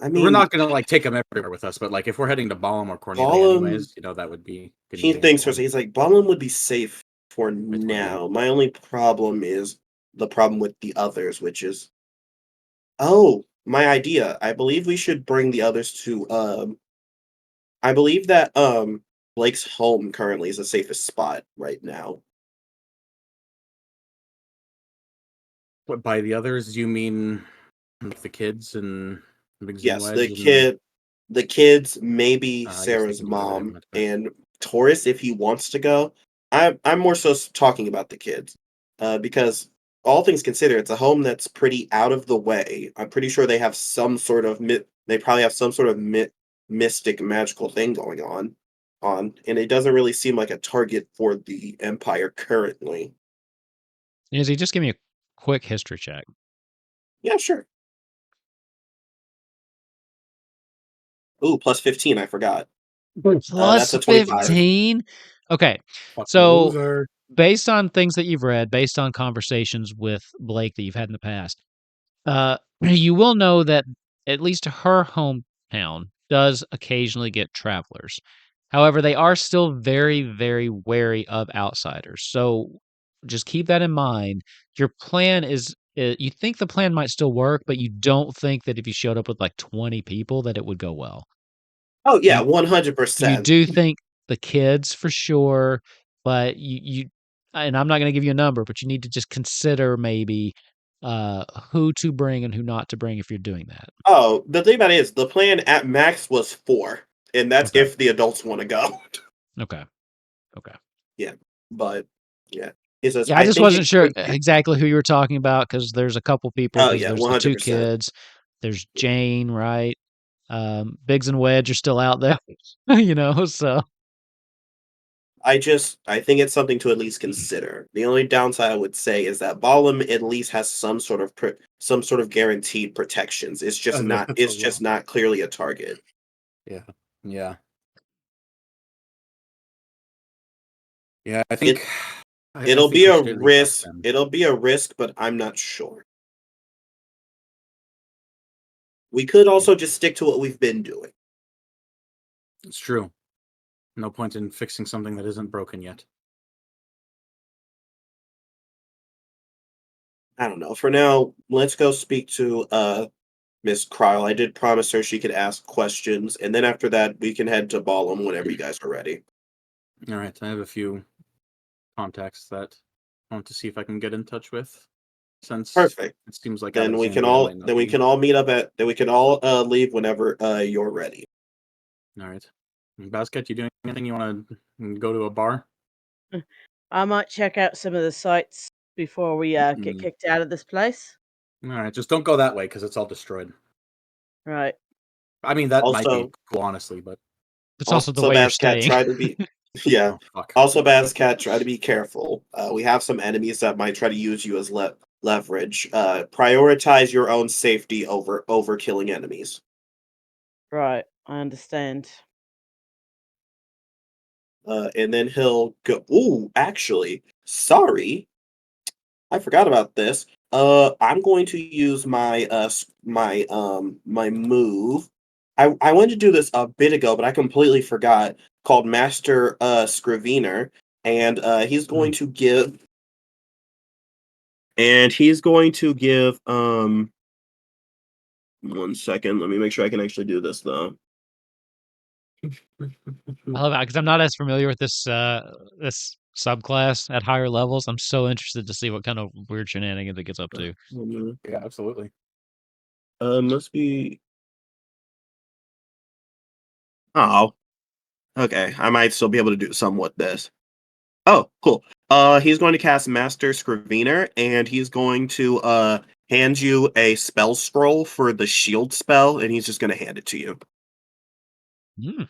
I mean, We're not going to take him everywhere with us, but if we're heading to Balam or Cornelia anyways, that would be. He thinks he's like Bodan would be safe for now. My only problem is the problem with the others, which is, my idea. I believe we should bring the others to. I believe that Blake's home currently is the safest spot right now. What, by the others, you mean the kids and Yes, the kids, maybe Sarah's mom, and Taurus if he wants to go. I'm more so talking about the kids, because all things considered, it's a home that's pretty out of the way. I'm pretty sure they have some sort of mystic magical thing going on, and it doesn't really seem like a target for the Empire currently. Izzy, just give me a quick history check. Yeah, sure. Ooh, plus 15, I forgot. Plus That's a 25. 15? Okay. So based on things that you've read, based on conversations with Blake that you've had in the past, you will know that at least her hometown does occasionally get travelers. However, they are still very, very wary of outsiders. So just keep that in mind. Your plan is, you think the plan might still work, but you don't think that if you showed up with like 20 people that it would go well. Oh yeah, You 100%. do think the kids for sure, but you and I'm not going to give you a number, but you need to just consider maybe who to bring and who not to bring if you're doing that. Oh, the thing about it is the plan at max was 4, and that's Okay. if the adults want to go. Okay. Yeah, but yeah, he says Yeah, I just think wasn't it sure could be. exactly who you were talking about because there's a couple people Oh because yeah, there's the 2 100%. kids, there's Jane, right? Biggs and Wedge are still out there, you know, so I think it's something to at least consider. The only downside I would say is that Balam at least has some sort of guaranteed protections. It's just not That's a it's just lot. not clearly a target. Yeah. I think It'll think be we a should at least ask risk. them. It'll be a risk, but I'm not sure. We could also just stick to what we've been doing. It's true. No point in fixing something that isn't broken yet. I don't know. For now, let's go speak to Miss Krile. I did promise her she could ask questions, and then after that, we can head to Balam whenever you guys are ready. All right, I have a few contacts that I want to see if I can get in touch with. Since Perfect. it seems like Then we can Alexandria might not we be. can all meet up at. Then we can all leave whenever you're ready. All right, Basket, you doing anything? You want to go to a bar? I might check out some of the sites before we get kicked out of this place. All right, just don't go that way because it's all destroyed. Right. I mean, that might be Also, cool, honestly, but it's also the way you're Bazcat, staying. try to be. Yeah. oh fuck. Also, Bazcat, try to be careful. We have some enemies that might try to use you as leverage. Prioritize your own safety over killing enemies. Right. I understand. And then he'll go. Ooh, actually, sorry, I forgot about this. I'm going to use my move. I wanted to do this a bit ago, but I completely forgot. Called Master Scrivener, and he's going to give. And he's going to give. 1 second. Let me make sure I can actually do this though. I love that because I'm not as familiar with this this subclass at higher levels. I'm so interested to see what kind of weird shenanigans it gets up to. Yeah, absolutely. Must be. Oh, okay. I might still be able to do some with this. Oh, cool. He's going to cast Master Scrivener, and he's going to hand you a spell scroll for the shield spell, and he's just going to hand it to you. Mm.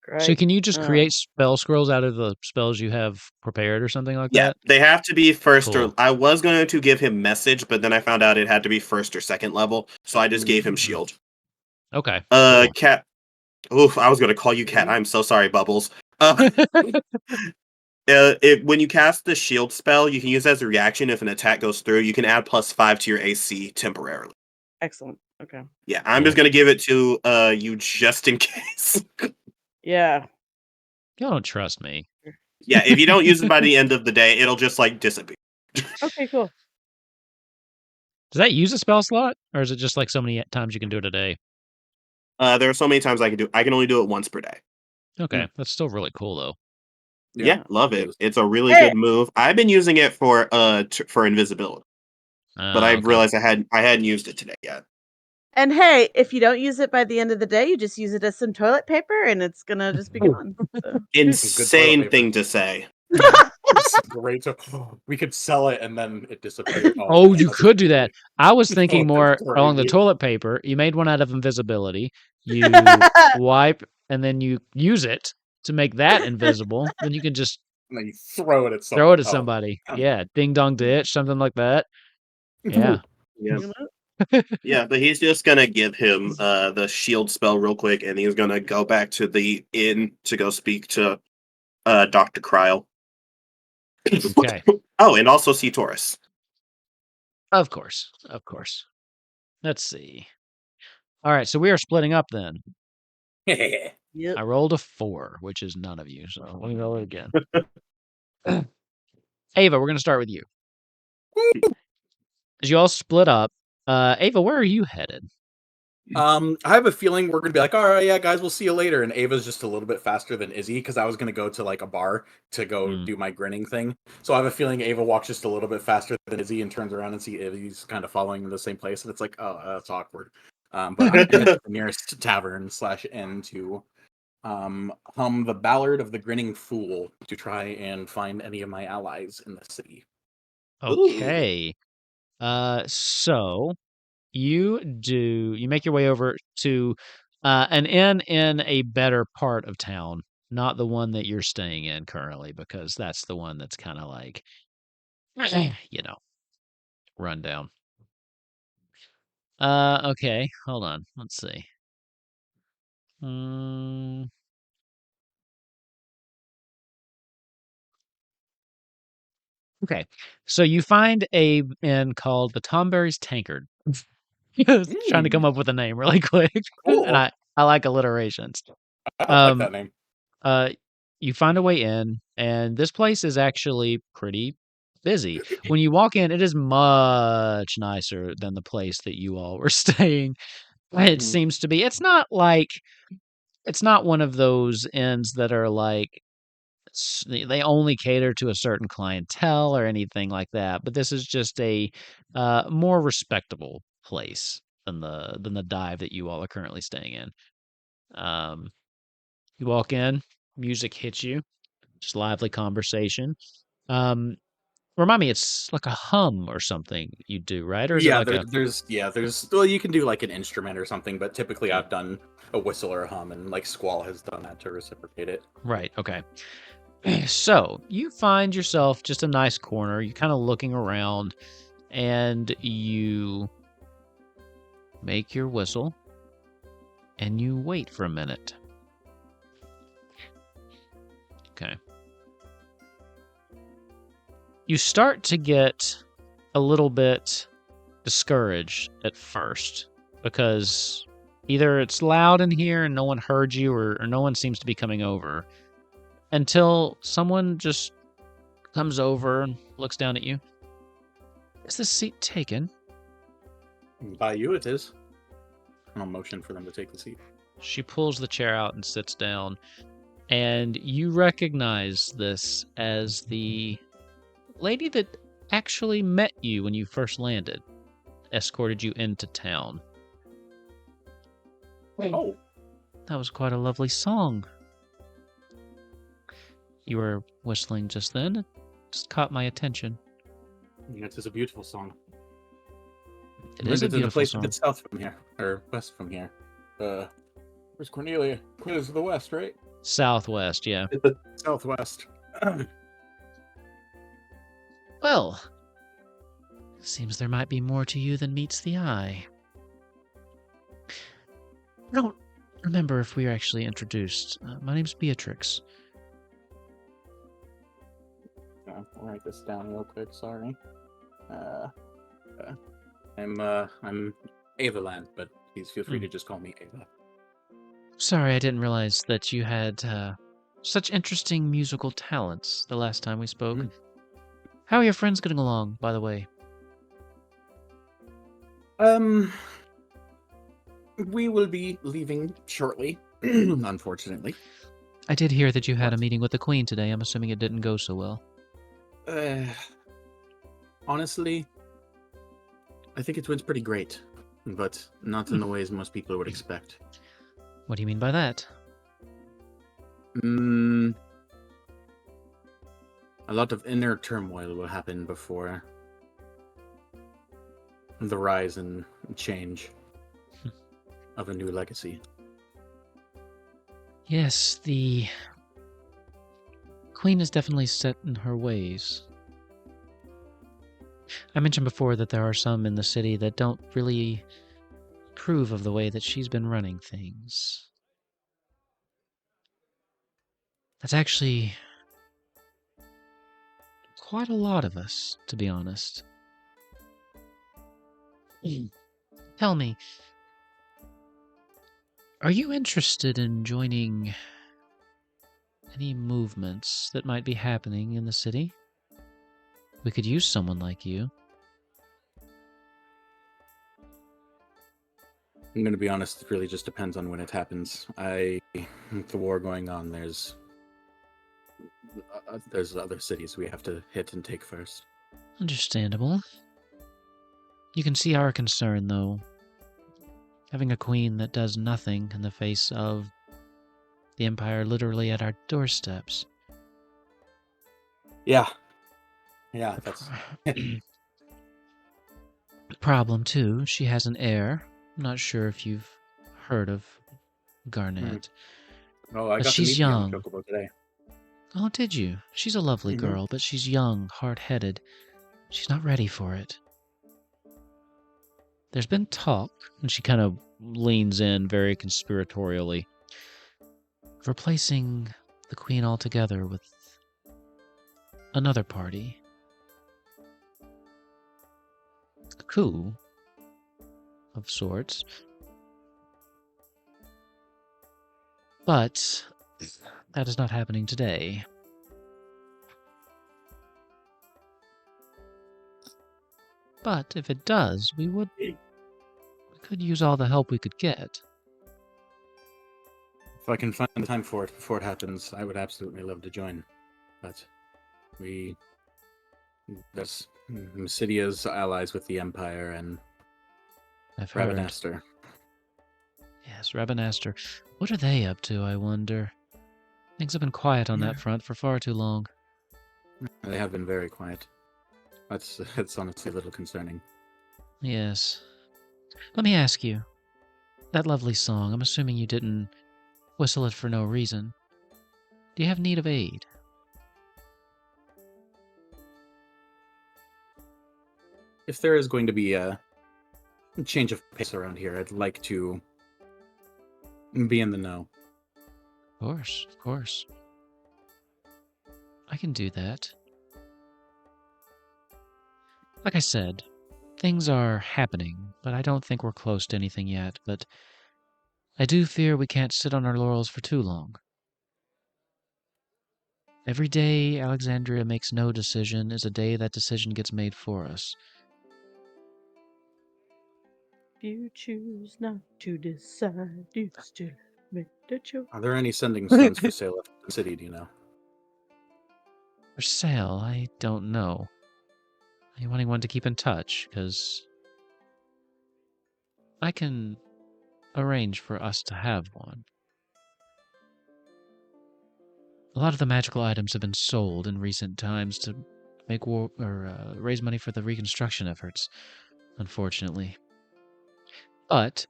Great. So can you just create spell scrolls out of the spells you have prepared or something like Yeah, that? they have to be first Cool. or. I was going to give him message, but then I found out it had to be first or second level, so I just gave him shield. Okay. Cool. Cat. Oof, I was going to call you Cat. I'm so sorry, Bubbles. When you cast the shield spell, you can use it as a reaction if an attack goes through. You can add +5 to your AC temporarily. Excellent. Okay. Yeah, I'm just gonna give it to you just in case. Yeah. Y'all don't trust me. Yeah, if you don't use it by the end of the day, it'll just like disappear. Okay, cool. Does that use a spell slot, or is it just like so many times you can do it a day? There are so many times I can do. I can only do it once per day. Okay, that's still really cool though. Yeah, love it. It's a really Hey! good move. I've been using it for invisibility, but I Okay. realized I hadn't used it today yet. And hey, if you don't use it by the end of the day, you just use it as some toilet paper and it's gonna just be gone. So. Insane thing to say. It's great. We could sell it and then it disappeared. Oh, you could do that. I was thinking more that's along the crazy. toilet paper. You made one out of invisibility. You wipe and then you use it to make that invisible. Then you can just And then you throw it at someone. throw it at somebody. Yeah, ding dong ditch, something like that. Yeah. Yeah. Yeah, but he's just gonna give him the shield spell real quick, and he's gonna go back to the inn to go speak to Dr. Krile. Okay. Oh, and also see Taurus. Of course. Of course. Let's see. All right, so we are splitting up then. Yep. I rolled a 4, which is none of you. So let me roll it again. Ava, we're going to start with you. As you all split up, Ava, where are you headed? I have a feeling we're gonna be like, all right, yeah, guys, we'll see you later. And Ava's just a little bit faster than Izzy because I was gonna go to like a bar to go do my grinning thing. So I have a feeling Ava walks just a little bit faster than Izzy and turns around and see Izzy's kind of following in the same place, and it's like, oh, that's awkward. But I'm gonna the nearest tavern / inn to hum the Ballad of the Grinning Fool to try and find any of my allies in the city. Okay. So you make your way over to an inn in a better part of town, not the one that you're staying in currently, because that's the one that's kind of like, you know, run down. Okay, hold on. Let's see. Okay, so you find a inn called the Tomberry's Tankard. Just trying to come up with a name really quick, and Cool. I like alliterations. I like that name. You find a way in, and this place is actually pretty busy. When you walk in, it is much nicer than the place that you all were staying. It seems to be. It's not one of those inns that are like they only cater to a certain clientele or anything like that. But this is just a more respectable place than the dive that you all are currently staying in. You walk in, music hits you, just lively conversation. Um, Remind me, it's like a hum or something you do, right? Or is it Yeah, like a there's well, you can do like an instrument or something, but typically I've done a whistle or a hum, and like Squall has done that to reciprocate it. right? Okay. So you find yourself just a nice corner. You're kind of looking around, and you make your whistle, and you wait for a minute. Okay. You start to get a little bit discouraged at first because either it's loud in here and no one heard you, or no one seems to be coming over until someone just comes over and looks down at you. Is this seat taken? By you, it is. I'll motion for them to take the seat. She pulls the chair out and sits down, and you recognize this as the lady that actually met you when you first landed, escorted you into town. Oh, That was quite a lovely song you were whistling just then. It just caught my attention. it is a beautiful song. It is a in a beautiful place song. a bit south from here, or west from here. Where's Cornelia? Cornelia's to the west, right? Southwest, yeah. Southwest. Well, seems there might be more to you than meets the eye. I don't remember if we were actually introduced. My name's Beatrix. I'll write this down real quick. Sorry. I'm Avaland, but please feel free to just call me Ava. Sorry, I didn't realize that you had such interesting musical talents the last time we spoke. How are your friends getting along, by the way? We will be leaving shortly, unfortunately. I did hear that you had a meeting with the Queen today. I'm assuming it didn't go so well. Honestly, I think it went pretty great, but not in the ways most people would expect. What do you mean by that? A lot of inner turmoil will happen before the rise and change of a new legacy. Yes, the Queen is definitely set in her ways. I mentioned before that there are some in the city that don't really approve of the way that she's been running things. That's actually quite a lot of us, to be honest. Tell me, are you interested in joining any movements that might be happening in the city? We could use someone like you. I'm going to be honest, it really just depends on when it happens. With the war going on, there's other cities we have to hit and take first. Understandable. You can see our concern, though. Having a queen that does nothing in the face of the Empire literally at our doorsteps. Yeah, that's... Problem, too, she has an heir. I'm not sure if you've heard of Garnet. Oh, I But got to she's meet the young young. Chocobo today. Oh, did you? She's a lovely girl, but she's young, hard-headed. She's not ready for it. There's been talk, and she kind of leans in very conspiratorially, of replacing the queen altogether with another party. A coup of sorts. But that is not happening today. But if it does, we could use all the help we could get. If I can find the time for it before it happens, I would absolutely love to join. But there's Mysidia's allies with the Empire and I've heard. Ravenaster. Yes, Ravenaster. What are they up to, I wonder? Things have been quiet on that front for far too long. They have been very quiet. It's honestly a little concerning. Yes. Let me ask you. That lovely song, I'm assuming you didn't whistle it for no reason. Do you have need of aid? If there is going to be a change of pace around here, I'd like to be in the know. Of course. I can do that. Like I said, things are happening, but I don't think we're close to anything yet. But I do fear we can't sit on our laurels for too long. Every day Alexandria makes no decision is a day that decision gets made for us. If you choose not to decide, you still make the choice. Are there any sending stones for sale at the city, do you know? For sale, I don't know. Are you wanting one to keep in touch? Because I can arrange for us to have one. A lot of the magical items have been sold in recent times to make war or raise money for the reconstruction efforts, unfortunately. But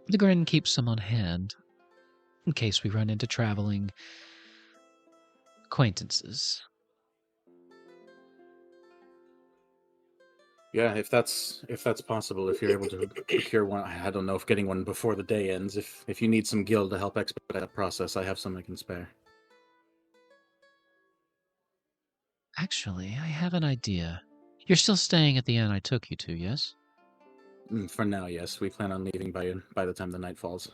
the Grin keeps some on hand in case we run into traveling acquaintances. Yeah, if that's possible, if you're able to procure one, I don't know if getting one before the day ends. If you need some gil to help expedite that process, I have some I can spare. Actually, I have an idea. You're still staying at the inn I took you to, yes? For now, yes. We plan on leaving by the time the night falls.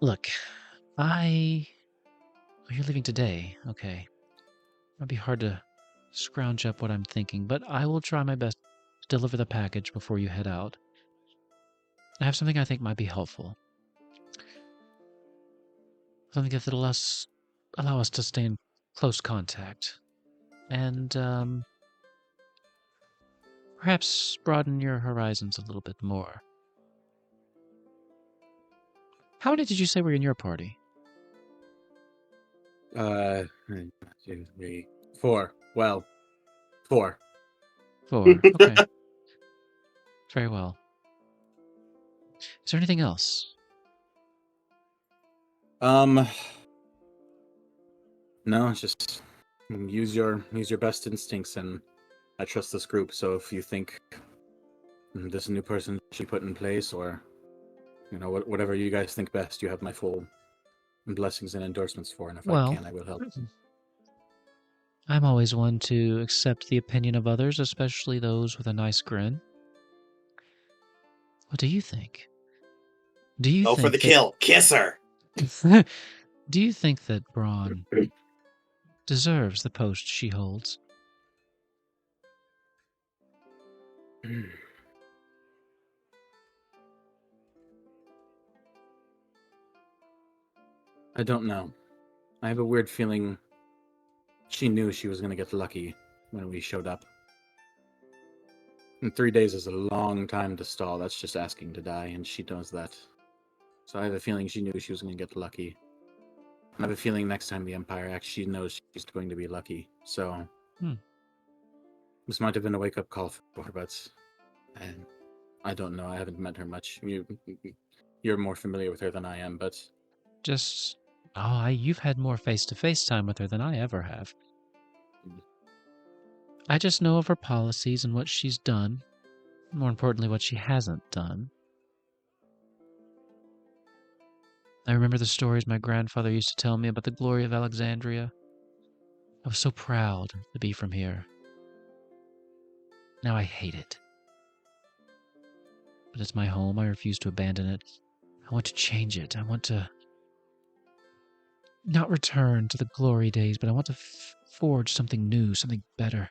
Look, Oh, you're leaving today. Okay. It'd be hard to scrounge up what I'm thinking, but I will try my best to deliver the package before you head out. I have something I think might be helpful. Something that'll allow us to stay in close contact. And, perhaps broaden your horizons a little bit more. How many did you say were in your party? 1, 2, 3, 4. Well, 4. 4. Okay. Very well. Is there anything else? No, it's just use your best instincts, and I trust this group. So if you think this new person should be put in place, or whatever you guys think best, you have my full blessings and endorsements for. And if I can, I will help. I'm always one to accept the opinion of others, especially those with a nice grin. What do you think? Do you Go think for the kill. Kiss her. Do you think that Brahne deserves the post she holds? I don't know. I have a weird feeling she knew she was going to get lucky when we showed up. And 3 days is a long time to stall. That's just asking to die, and she knows that. So I have a feeling she knew she was going to get lucky. I have a feeling next time the Empire acts, she knows she's going to be lucky. So this might have been a wake-up call for her, but I don't know. I haven't met her much. You're more familiar with her than I am, but Just, you've had more face-to-face time with her than I ever have. I just know of her policies and what she's done. More importantly, what she hasn't done. I remember the stories my grandfather used to tell me about the glory of Alexandria. I was so proud to be from here. Now I hate it. But it's my home. I refuse to abandon it. I want to change it. I want to not return to the glory days, but I want to forge something new, something better.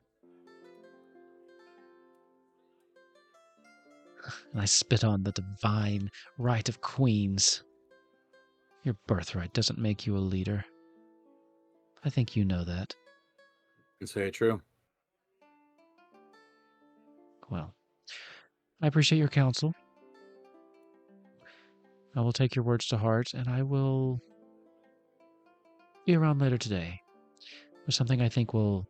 And I spit on the divine right of queens. Your birthright doesn't make you a leader. I think you know that. it's very true. Well, I appreciate your counsel. I will take your words to heart, and I will be around later today with something I think will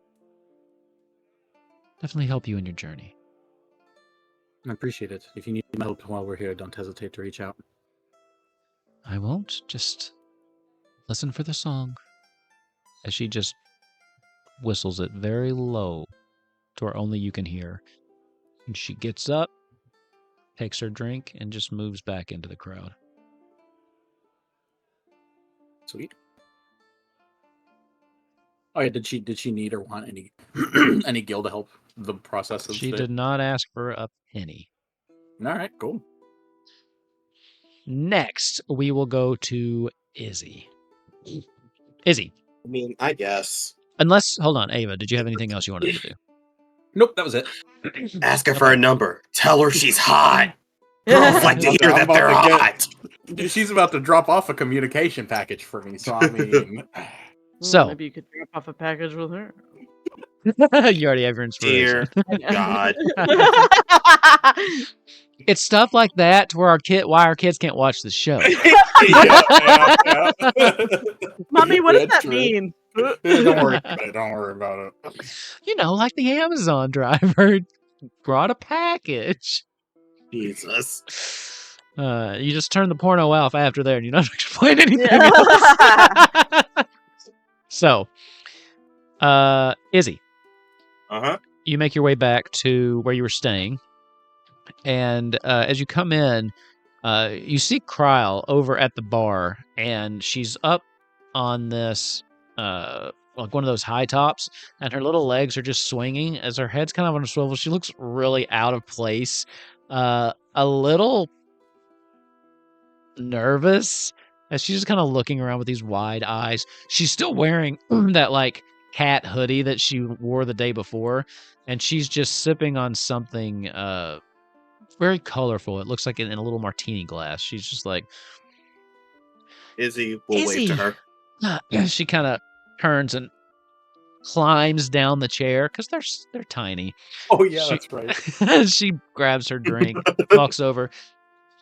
definitely help you in your journey. I appreciate it. If you need help while we're here, don't hesitate to reach out. I won't. Just listen for the song. As she just whistles it very low to where only you can hear. And she gets up, takes her drink, and just moves back into the crowd. Sweet. Oh yeah, did she need or want any any gil to help the process of She the... did not ask for a penny. All right, cool. Next, we will go to Izzy. Izzy. I mean, I guess. Unless, hold on, Ava, did you have anything else you wanted to do? Nope, that was it. Ask her for a number. Tell her she's hot. Girls like to hear that they're hot. She's about to drop off a communication package for me, so I mean... So, maybe you could drop off a package with her. you already have your inspiration. Dear God. It's stuff like that to where why our kids can't watch the show. yeah. Mommy, what does That's that true. mean? Don't worry about it. Don't worry about it. You know, like the Amazon driver brought a package. Jesus. You just turn the porno off after there and you don't explain anything Yeah. else. So, Izzy, Uh-huh. you make your way back to where you were staying. And as you come in, you see Krile over at the bar, and she's up on this, like one of those high tops, and her little legs are just swinging as her head's kind of on a swivel. She looks really out of place, a little nervous, as she's just kind of looking around with these wide eyes. She's still wearing that like cat hoodie that she wore the day before, and she's just sipping on something very colorful. It looks like in a little martini glass. She's just like, Izzy will wave to her. She kind of turns and climbs down the chair because they're tiny. Oh yeah, that's right. She grabs her drink, walks over.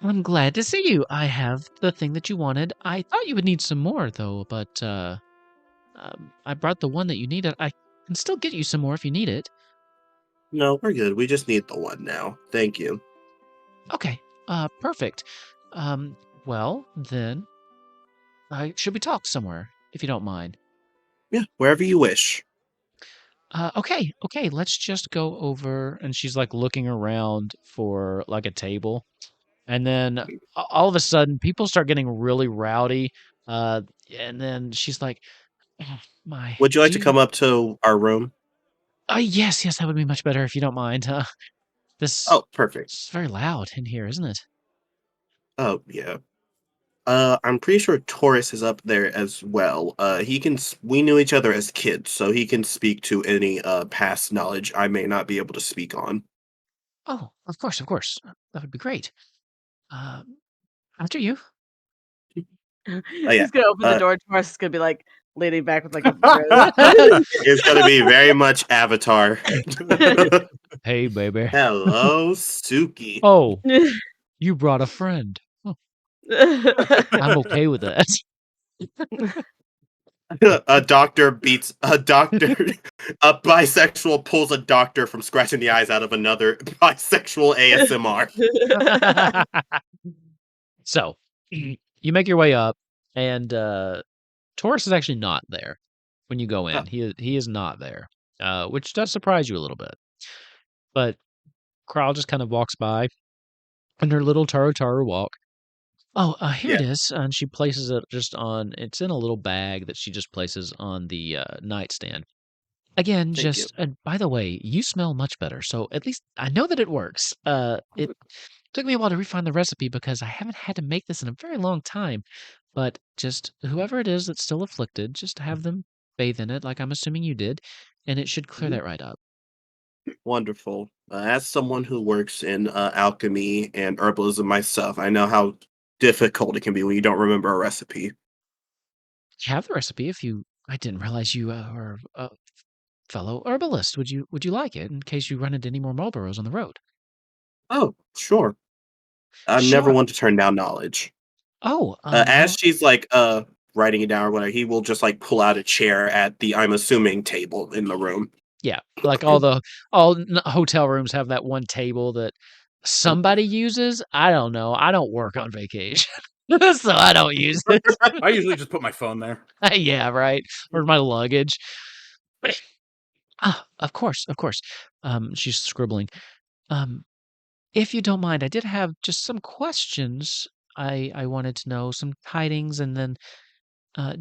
I'm glad to see you. I have the thing that you wanted. I thought you would need some more though, but I brought the one that you needed. I can still get you some more if you need it. No, we're good. We just need the one now. Thank you. Okay, perfect. Well, then, should we talk somewhere, if you don't mind? Yeah, wherever you wish. Okay, let's just go over, and she's like looking around for like a table. And then all of a sudden, people start getting really rowdy. And then she's like, "Oh, my. Would you like to come up to our room? Yes, that would be much better if you don't mind. Oh, perfect. It's very loud in here, isn't it? Oh, yeah. I'm pretty sure Taurus is up there as well. We knew each other as kids, so he can speak to any past knowledge I may not be able to speak on. Oh, of course, of course. That would be great. After you. Oh yeah. He's gonna open the door. Taurus is gonna be like leaning back with like a rose. It's gonna be very much Avatar. Hey, baby. Hello, Suki. Oh, you brought a friend. Oh, I'm okay with that. A doctor beats a doctor. A bisexual pulls a doctor from scratching the eyes out of another bisexual ASMR. So, you make your way up, and Taurus is actually not there when you go Oh, in. He is not there, which does surprise you a little bit. But Krile just kind of walks by in her little Taro walk. Oh, here it yeah. is. And she places it just on, it's in a little bag that she just places on the nightstand. Again, Thank you. just, and by the way, you smell much better. So at least I know that it works. It took me a while to refine the recipe because I haven't had to make this in a very long time. But just whoever it is that's still afflicted, just have them bathe in it, like I'm assuming you did, and it should clear Mhm. that right up. Wonderful. As someone who works in alchemy and herbalism myself, I know how difficult it can be when you don't remember a recipe. Have the recipe if you. I didn't realize you were a fellow herbalist. Would you like it in case you run into any more Marlboros on the road? Oh, sure. I'm never Sure. one to turn down knowledge. Oh, As well, she's writing it down or whatever, he will just like pull out a chair at the I'm assuming table in the room. yeah. Like hotel rooms have that one table that somebody uses. I don't know. I don't work on vacation, so I don't use it. I usually just put my phone there. Yeah, right. Or my luggage. Ah, of course, of course. She's scribbling. Um, if you don't mind, I did have just some questions. I wanted to know some tidings and then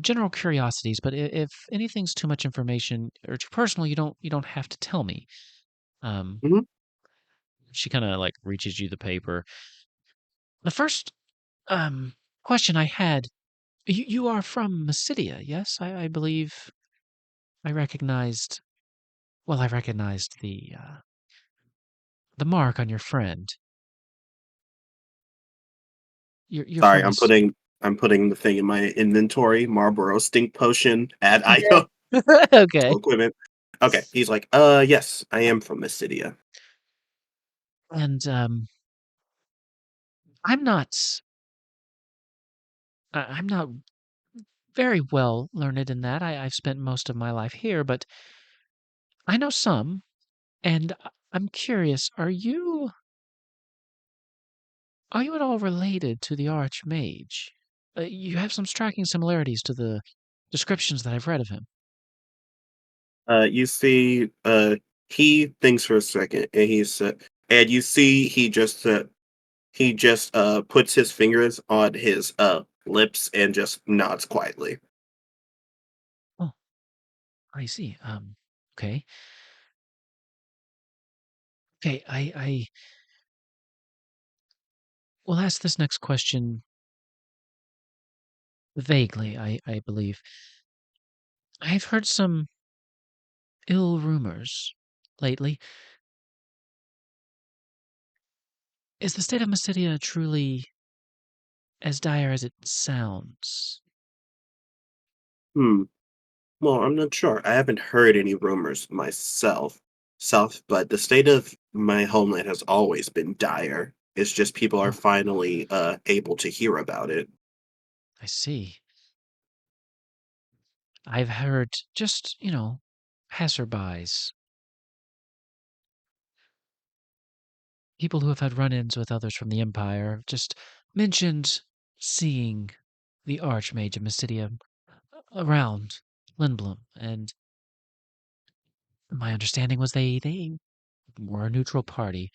general curiosities. But if anything's too much information or too personal, you don't have to tell me. Um, Mhm. she kind of like reaches you the paper. The first question I had. You are from Mysidia, yes? I believe I recognized. Well, I recognized the mark on your friend. You're Sorry, from this. I'm putting the thing in my inventory. Marlboro stink potion. Add item. Okay. Equipment. Okay. He's like, yes, I am from Mysidia. And I'm not I'm not very well learned in that. I've spent most of my life here, but I know some, and I'm curious, are you at all related to the Archmage? You have some striking similarities to the descriptions that I've read of him. You see, he thinks for a second, and and you see he just puts his fingers on his lips and just nods quietly. Oh, I see. Okay. Okay, I will ask this next question vaguely, I believe. I've heard some ill rumors lately. Is the state of Mysidia truly as dire as it sounds? Hmm. Well, I'm not sure. I haven't heard any rumors myself, but the state of my homeland has always been dire. It's just people are Oh, finally able to hear about it. I see. I've heard just, passerbys, people who have had run-ins with others from the Empire, just mentioned seeing the Archmage of Mysidia around Lindblom, and my understanding was they were a neutral party.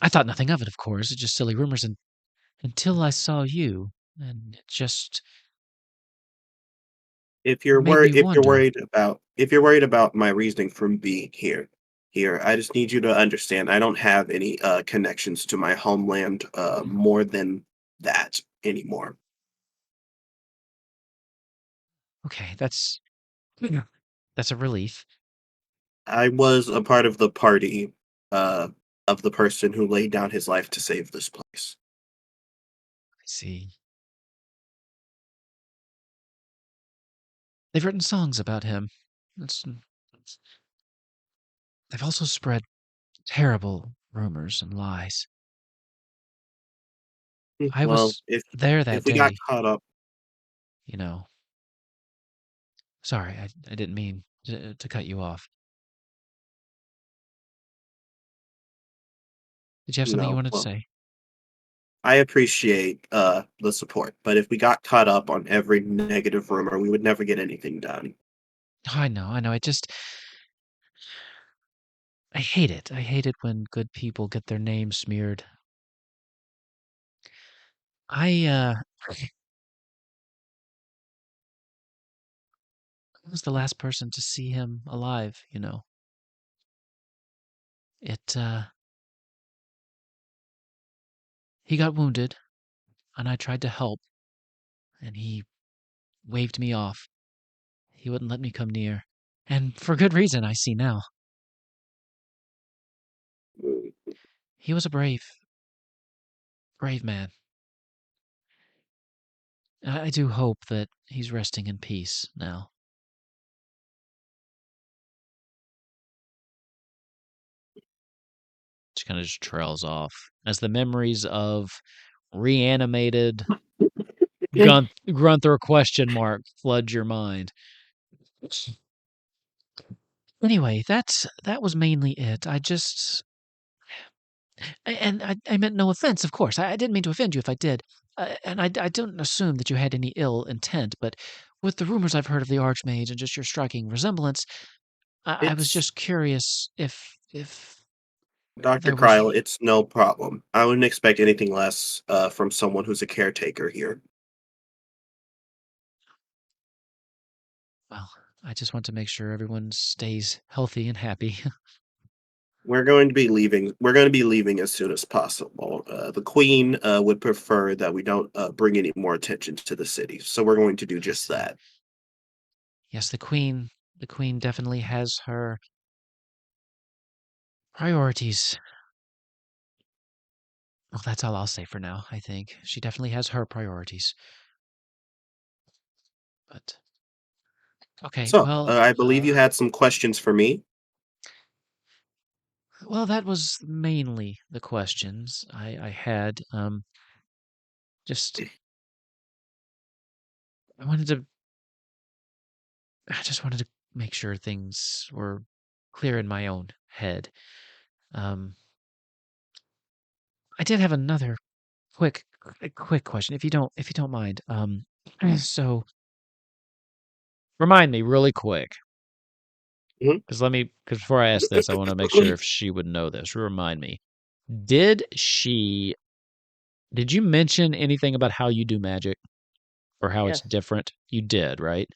I thought nothing of it, of course. It's just silly rumors until I saw you, and it just made me wonder. If you're worried about my reasoning from being here, I just need you to understand I don't have any connections to my homeland more than that anymore. Okay, yeah, that's a relief. I was a part of the party of the person who laid down his life to save this place. I see. They've written songs about him. They've also spread terrible rumors and lies. I Well, was there that if we got day, caught up, you know. Sorry, I didn't mean to cut you off. Did you have something you no, wanted to well, say? I appreciate the support, but if we got caught up on every negative rumor, we would never get anything done. Oh, I know. I hate it. I hate it when good people get their names smeared. I was the last person to see him alive, you know. It He got wounded and I tried to help and he waved me off. He wouldn't let me come near. And for good reason, I see now. Mm. He was a brave man. I do hope that he's resting in peace now. She kind of just trails off as the memories of reanimated Grunther question mark flood your mind. Anyway, that was mainly it. I meant no offense, of course. I didn't mean to offend you if I did. And I don't assume that you had any ill intent, but with the rumors I've heard of the Archmage and just your striking resemblance, I was It's just curious if Dr. there was. Krile, it's no problem. I wouldn't expect anything less from someone who's a caretaker here. Well, I just want to make sure everyone stays healthy and happy. We're going to be leaving. We're going to be leaving as soon as possible. The Queen would prefer that we don't bring any more attention to the city, so we're going to do I just see. that. Yes, the queen definitely has her priorities. Well, that's all I'll say for now, I think. She definitely has her priorities. But okay, So, well, I believe you had some questions for me. that was mainly the questions I had. Just I wanted to I just wanted to make sure things were clear in my own head. Um, I did have another quick question, if you don't mind. So remind me really quick, Mhm. because before I ask this, I want to make sure if she would know this. Remind me. Did she? Did you mention anything about how you do magic or how it's Yes. different? You did, right?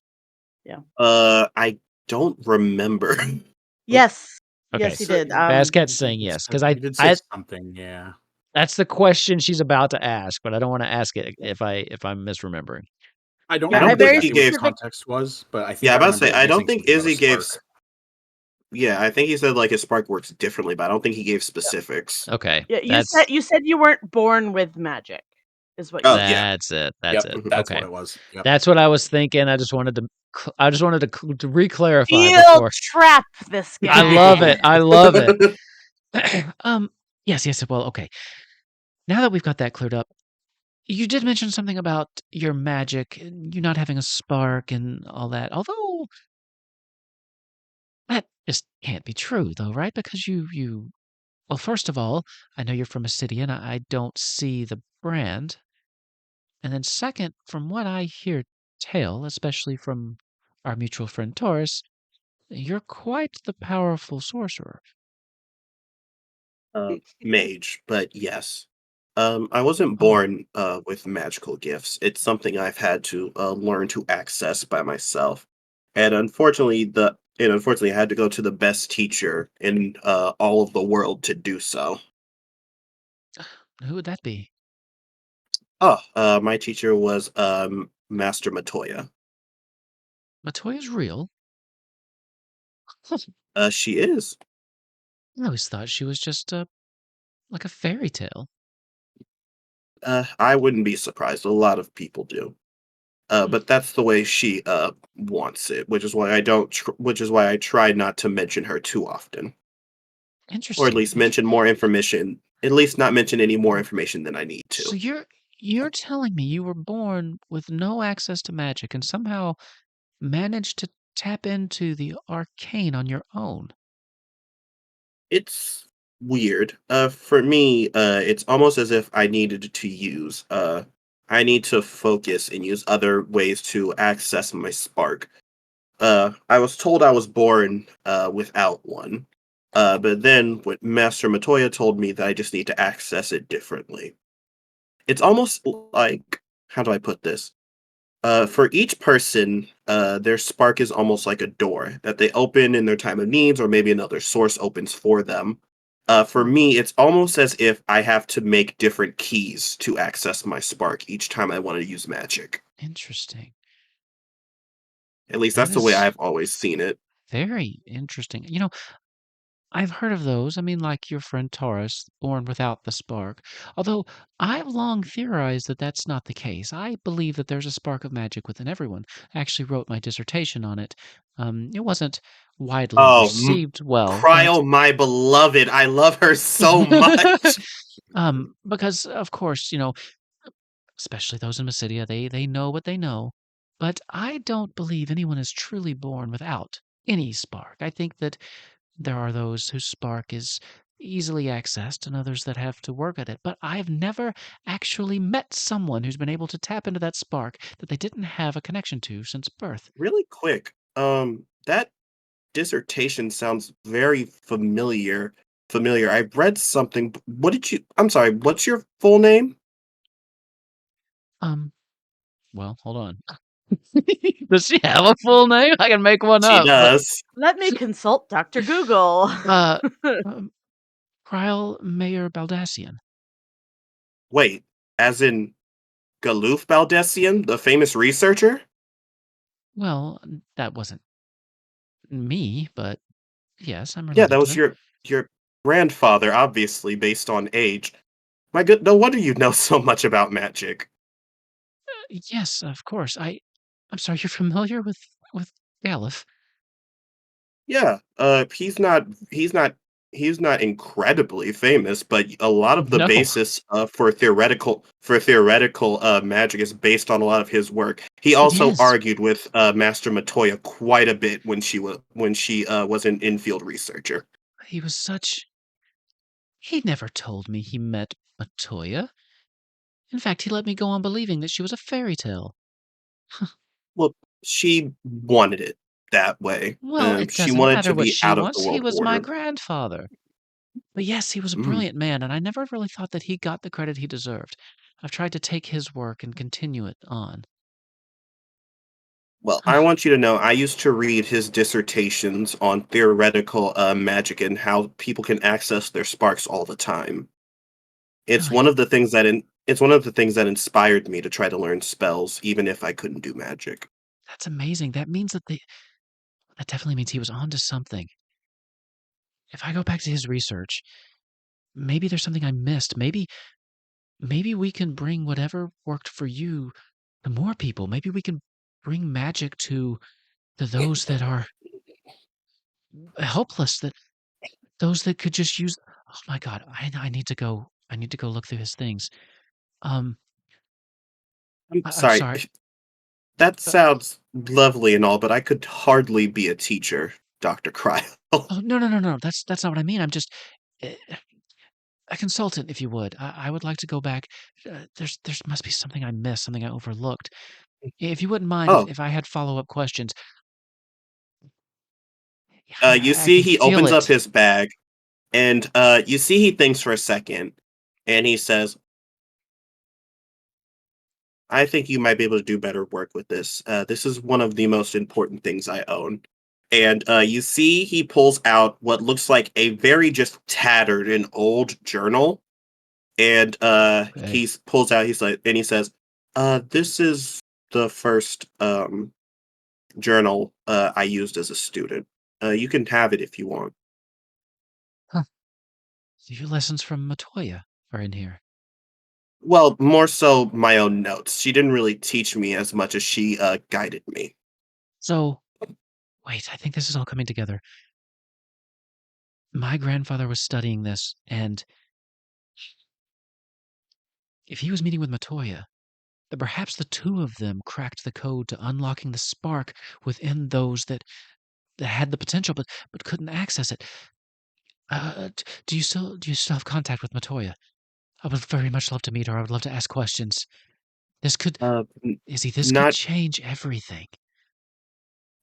Yeah. I don't remember. Yes. Okay. Yes, he did. Bascat's saying yes because You did say I something, yeah. that's the question she's about to ask, but I don't want to ask it if I'm misremembering. I don't I Yeah, I don't remember think very he exactly what the gave. specific. context was, but I Yeah, think I'm I about to remember say. I Izzy don't saying think something about a Izzy gave. spark. Yeah, I think he said like his spark works differently, but I don't think he gave specifics. Okay, Yeah, that's you said you weren't born with magic, is what you Oh said. yeah. that's it. That's Yep, it. Mhm. that's Okay, what it was. Yep. that's what I was thinking. I just wanted to re-clarify Feel before. trap this I love it. guy. I love it. um. Yes. Well, okay. Now that we've got that cleared up, you did mention something about your magic, and you not having a spark and all that. Although that just can't be true, though, right? Because you. Well, first of all, I know you're from a city, and I don't see the brand. And then second, from what I hear tell, especially from our mutual friend Taurus, you're quite the powerful sorcerer. Mage, but yes. I wasn't Oh, born with magical gifts. It's something I've had to learn to access by myself. And unfortunately I had to go to the best teacher in all of the world to do so. who would that be? Oh, my teacher was Master Matoya. Matoya's real? Huh, She is. I always thought she was just like a fairy tale. I wouldn't be surprised. A lot of people do. Hmm, But that's the way she wants it, which is why I don't. Which is why I try not to mention her too often, or at interesting. least mention more information. At least not mention any more information than I need So to. you're telling me you were born with no access to magic and somehow managed to tap into the arcane on your own? It's weird. For me, it's almost as if I needed to use. I need to focus and use other ways to access my spark. I was told I was born without one. But then what Master Matoya told me that I just need to access it differently. It's almost like, how do I put this? For each person, their spark is almost like a door that they open in their time of needs, or maybe another source opens for them. For Mm. me, it's almost as if I have to make different keys to access my spark each time I want to use magic. Interesting. At least That that's the way is I've always seen it. very interesting. I've heard of those. I mean, like your friend Taurus, born without the spark. Although I've long theorized that that's not the case. I believe that there's a spark of magic within everyone. I actually wrote my dissertation on it. It wasn't widely Oh, received well, but Cryo, my beloved. I love her so much. because of course, especially those in Mysidia, they know what they know. But I don't believe anyone is truly born without any spark. I think that there are those whose spark is easily accessed and others that have to work at it. But I've never actually met someone who's been able to tap into that spark that they didn't have a connection to since birth. Really quick, that dissertation sounds very familiar. Familiar. I read something. What did you? I'm sorry. What's your full name? Um, well, hold on. Does she have a full name? I can make one She up, but does. Let me consult Dr. Google. uh, um, Krile Mayer Baldassian. Wait, as in Galuf Baldessian, the famous researcher? Well, that wasn't me, but yes, I'm Yeah, that related to was him. your grandfather, obviously based on age. My good, no wonder you know so much about magic. Yes, of course. I'm sorry, you're familiar with Galif? Yeah, he's not incredibly famous, but a lot of the No. basis for theoretical magic is based on a lot of his work. He It also is. argued with Master Matoya quite a bit when she was an infield researcher. He was such he never told me he met Matoya. In fact, he let me go on believing that she was a fairy tale. Well, she wanted it that way. Well, it She doesn't wanted matter to what be she out of the wants. He world was my order. grandfather. But yes, he was a Mm. brilliant man, and I never really thought that he got the credit he deserved. I've tried to take his work and continue it on. Well, I want you to know I used to read his dissertations on theoretical magic and how people can access their sparks all the time. It's one Really? of the things that it's one of the things that inspired me to try to learn spells, even if I couldn't do magic. That's amazing. That definitely means he was onto something. If I go back to his research, maybe there's something I missed. Maybe we can bring whatever worked for you to more people. Maybe we can bring magic to those that are helpless, that those that could just use. Oh my god, I need to go. I need to go look through his things. Um, I'm I'm sorry. sorry. That Uh, sounds lovely and all, but I could hardly be a teacher, Dr. Cryle. oh no. That's not what I mean. I'm just uh, a consultant, if you would. I would like to go back. There's must be something I missed, something I overlooked. If you wouldn't mind, Oh, if I had follow up questions, yeah, you I see can he feel opens up it. his bag and you see he thinks for a second and he says, I think you might be able to do better work with this. This is one of the most important things I own. And you see he pulls out what looks like a very just tattered and old journal. And Okay. pulls out, he's like, and he says, this is the first journal I used as a student. You can have it if you want. Huh. Your lessons from Matoya are in here. Well, more so my own notes. She didn't really teach me as much as she guided me. So, wait, I think this is all coming together. My grandfather was studying this, and if he was meeting with Matoya, then perhaps the two of them cracked the code to unlocking the spark within those that had the potential but couldn't access it. Do you still have contact with Matoya? I would very much love to meet her. I would love to ask questions. This could, Izzy, this could Not change everything.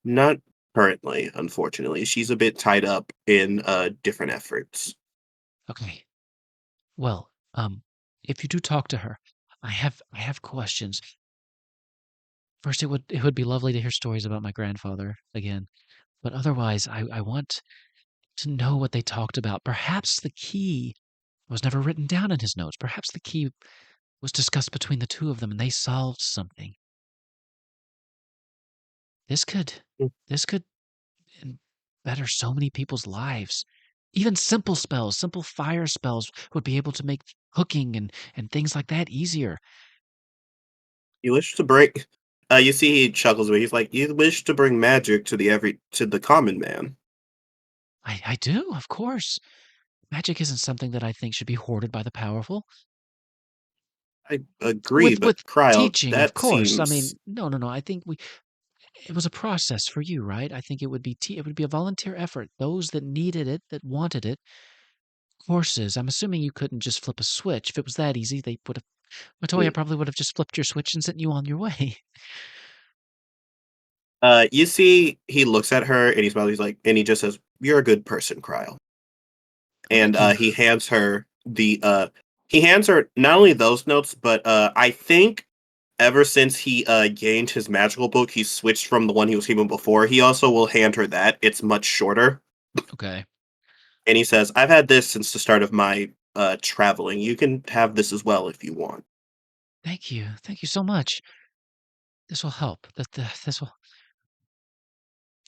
not currently, unfortunately. She's a bit tied up in different efforts. Okay. Well, if you do talk to her, I have questions. First, it would be lovely to hear stories about my grandfather again, but otherwise, I want to know what they talked about. Perhaps the key was never written down in his notes. Perhaps the key was discussed between the two of them, and they solved something. This could Mm. this could better so many people's lives. Even simple spells, simple fire spells would be able to make cooking and things like that easier. You wish to bring you see he chuckles away. He's like, you wish to bring magic to the common man. I do, of course. Magic isn't something that I think should be hoarded by the powerful. I agree, but With Krile, teaching, of that course. I seems mean, no. I think it was a process for you, right? I think it would be a volunteer effort. Those that needed it, that wanted it, courses. I'm assuming you couldn't just flip a switch. If it was that easy, they would have. Matoya probably would have just flipped your switch and sent you on your way. you see he looks at her and he's like, and he just says, you're a good person, Krile. And Thank you. he hands her not only those notes, but I think ever since he gained his magical book, he switched from the one he was given before. He also will hand her that. It's much shorter. Okay. And he says, I've had this since the start of my traveling. You can have this as well if you want. Thank you. Thank you so much. This will help.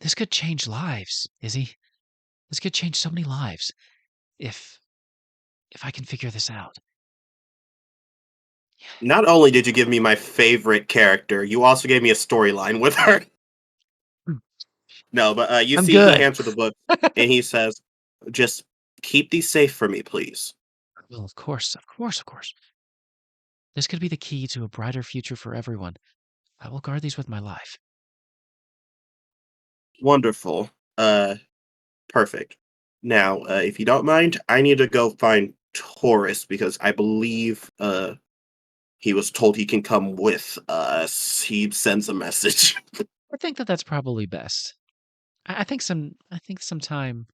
This could change lives, Izzy. This could change so many lives if I can figure this out. Not only did you give me my favorite character, you also gave me a storyline with her. Hmm. No, but you I'm see he good. hands her the book and he says, just keep these safe for me, please. Well, of course. This could be the key to a brighter future for everyone. I will guard these with my life. Wonderful. Perfect. Now, if you don't mind, I need to go find Taurus because I believe he was told he can come with us. He sends a message. I think that that's probably best. I think some time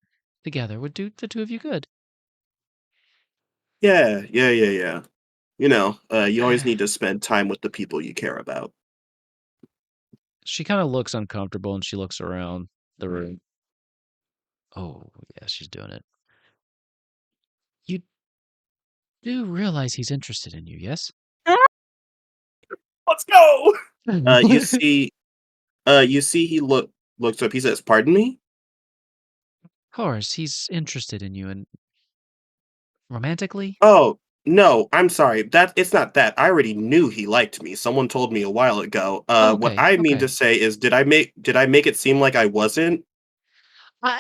together would do the two of you good. Yeah. You know, you always need to spend time with the people you care about. She kind of looks uncomfortable and she looks around the room. Oh, yeah, she's doing it. You do realize he's interested in you, yes? Let's go. You Of see, he looks up. He says, "Pardon me." course, he's interested in you and romantically? Oh no, I'm sorry. That it's not that. I already knew he liked me. Someone told me a while ago. Oh, What okay, I mean okay. to say is, did I make it seem like I wasn't? I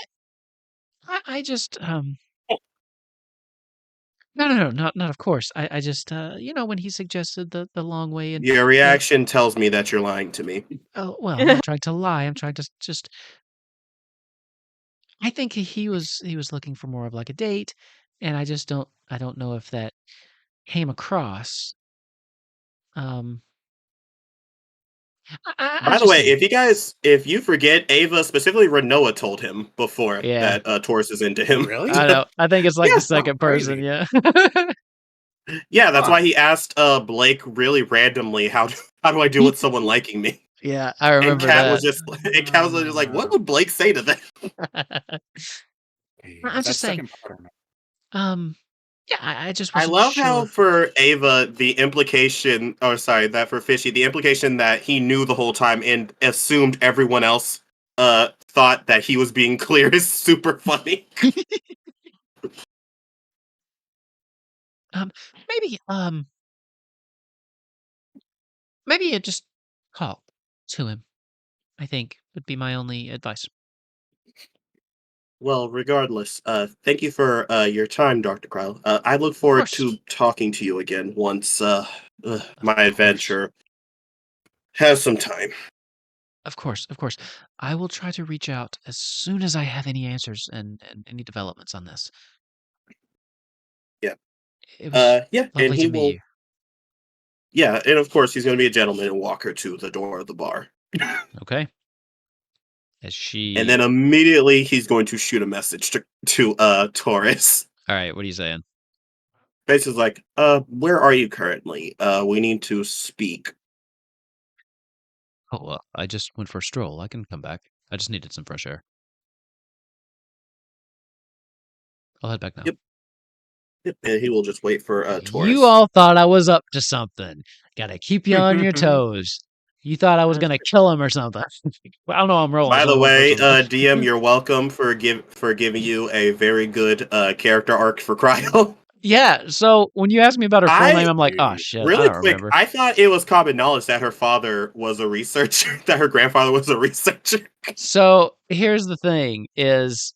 I just no, not of course. I just when he suggested the long way and Your the reaction tells me that you're lying to me. oh well, I'm not trying to lie. I'm trying to just I think he was looking for more of like a date, and I don't know if that came across. Um, I'm By the just way, saying. if you forget, Ava, specifically Renoa told him before Yeah, that Taurus is into him. Really? I know. I think it's like the Yeah, Oh, second person. crazy. Yeah. yeah, that's Huh. why he asked Blake really randomly, how do I deal with someone liking me? Yeah, I And remember Kat was that. just like, what would Blake say to that? Okay, I'm is that just saying. second part or not? Um, yeah, I just I wasn't love how sure. for Ava the implication, or sorry, that for Fishy the implication that he knew the whole time and assumed everyone else thought that he was being clear is super funny. Maybe maybe you just call to him, I think would be my only advice. Well, regardless, thank you for your time, Dr. Krile. I look Of forward course. to talking to you again once Of my course. adventure has some time. Of course, of course. I will try to reach out as soon as I have any answers and any developments on this. Yeah. It was Yeah, and lovely he to meet will. you. Yeah, and of course he's going to be a gentleman and walk her to the door of the bar. Okay. As And she then immediately he's going to shoot a message to Taurus. All right, what are you saying? Basically like, where are you currently? We need to speak. Oh, well, I just went for a stroll. I can come back. I just needed some fresh air. I'll head back now. Yep. Yep. And he will just wait for You Taurus. all thought I was up to something. Gotta keep you on your toes. You thought I was That's gonna true. kill him or something. Well, I don't know. I'm rolling, By so the I'm going for way, something. DM, you're welcome for giving you a very good character arc for Cryo. Yeah. So when you asked me about her full name, I I'm like, oh shit, I really don't quick, remember. I thought it was common knowledge that her father was a researcher, that her grandfather was a researcher. So here's the thing: is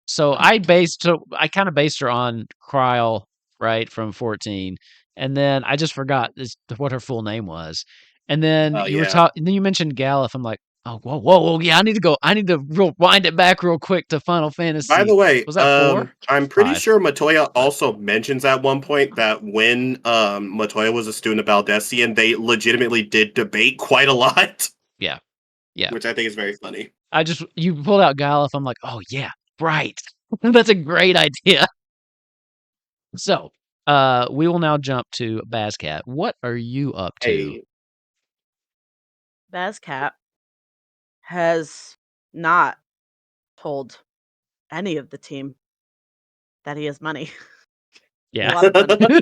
so I kind of based her on Kryle, right, from 14, and then I just forgot what her full name was, and then Oh you were yeah. talking, and then you mentioned Galif. I'm like, oh, whoa, yeah, I need to wind it back real quick to Final By Fantasy. the way, Was that 4? I'm pretty 5, sure Matoya but also mentions at one point that when Matoya was a student of Baldessian, they legitimately did debate quite a lot, yeah, yeah. which I think is very funny. You pulled out Galif. I'm like, oh yeah, right. That's a great idea. So, we will now jump to Bazcat. What are you up to? Hey, Bazcat has not told any of the team that he has money. A Yeah. lot of money.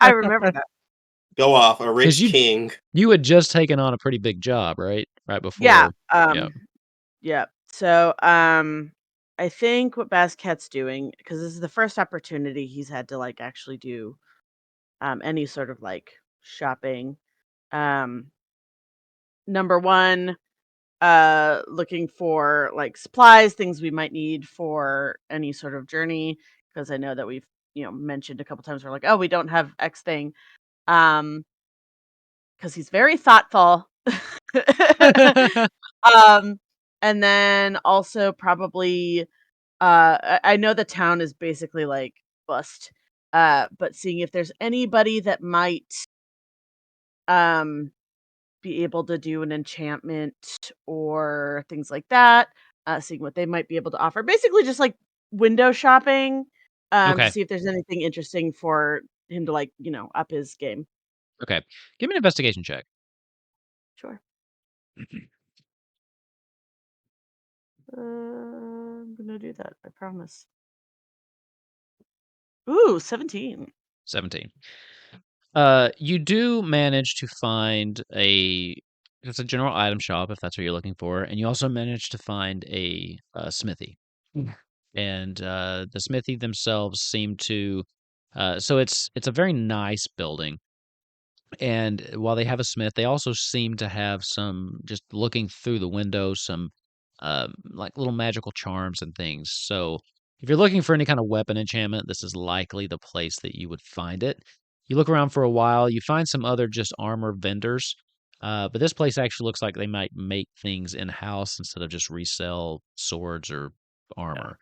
I remember that. go off, a Because rich king. you had just taken on a pretty big job, right? Right Yeah. before. Yeah. Yeah. So, I think what Bazcat's doing, because this is the first opportunity he's had to like actually do any sort of like shopping. Um, number one, looking for like supplies, things we might need for any sort of journey. Because I know that we've mentioned a couple times we're like, oh, we don't have X thing. Um, because he's very thoughtful. um, and then also probably I know the town is basically like bust. But seeing if there's anybody that might um be able to do an enchantment or things like that, seeing what they might be able to offer. Basically just like window shopping, to Okay. see if there's anything interesting for him to like, up his game. Okay. Give me an investigation check. Sure. I'm gonna do that, I promise. Ooh, 17. 17. You do manage to find it's a general item shop if that's what you're looking for, and you also manage to find a smithy. And the smithy themselves seem to so it's a very nice building. And while they have a smith, they also seem to have some, just looking through the windows, some like little magical charms and things. So if you're looking for any kind of weapon enchantment, this is likely the place that you would find it. You look around for a while, you find some other just armor vendors. But this place actually looks like they might make things in house instead of just resell swords or Yeah, armor.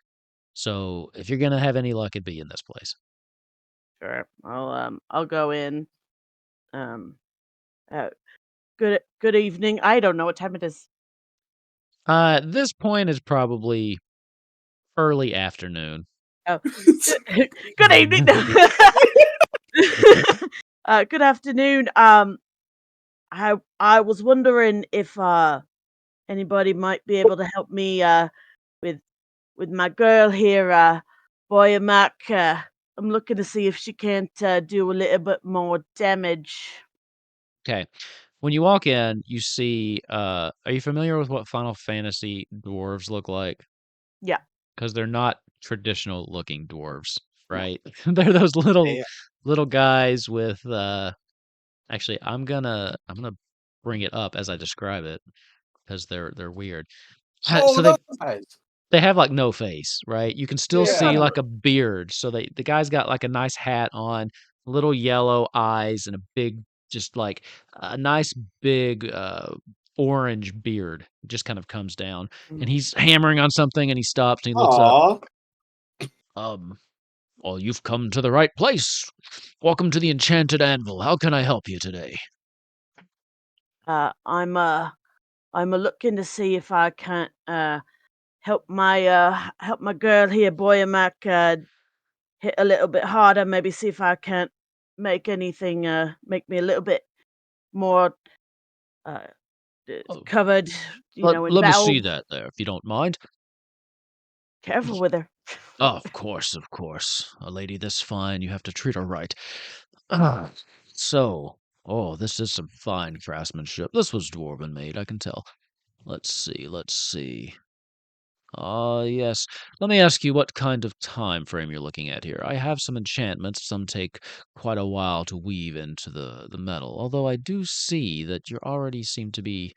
So if you're gonna have any luck, it'd be in this place. sure. I'll go in. Um, uh, good evening. I don't know what time it is. At this point, it's probably early afternoon. Oh, good, good evening. Good afternoon. I was wondering if anybody might be able to help me with with my girl here, Boya Mac. I'm looking to see if she can't do a little bit more damage. Okay. When you walk in, you see, are you familiar with what Final Fantasy dwarves look like? Yeah. Because they're not traditional looking dwarves. right? They're those They little guys with actually I'm gonna bring it up as I describe it because they're weird. So Oh, those guys. they have like no face, right? You can still Just see kind of like a beard. So the guy's got like a nice hat on, little yellow eyes, and a big, just like a nice big orange beard. Just kind of comes down, and he's hammering on something, and he stops and he looks up. Aw. Um, well, you've come to the right place. Welcome to the Enchanted Anvil. How can I help you today? I'm looking to see if I can't help my girl here, Boyamak, hit a little bit harder. Maybe see if I can't make anything make me a little bit more uh Oh, covered, in let me see battle. that there, if you don't mind. Careful with her. Oh, of course, of course. A lady this fine, you have to treat her right. Ah, so, oh, this is some fine craftsmanship. This was dwarven made, I can tell. Let's see, let's see. Ah, yes. Let me ask you what kind of time frame you're looking at here. I have some enchantments. Some take quite a while to weave into the metal. Although I do see that you already seem to be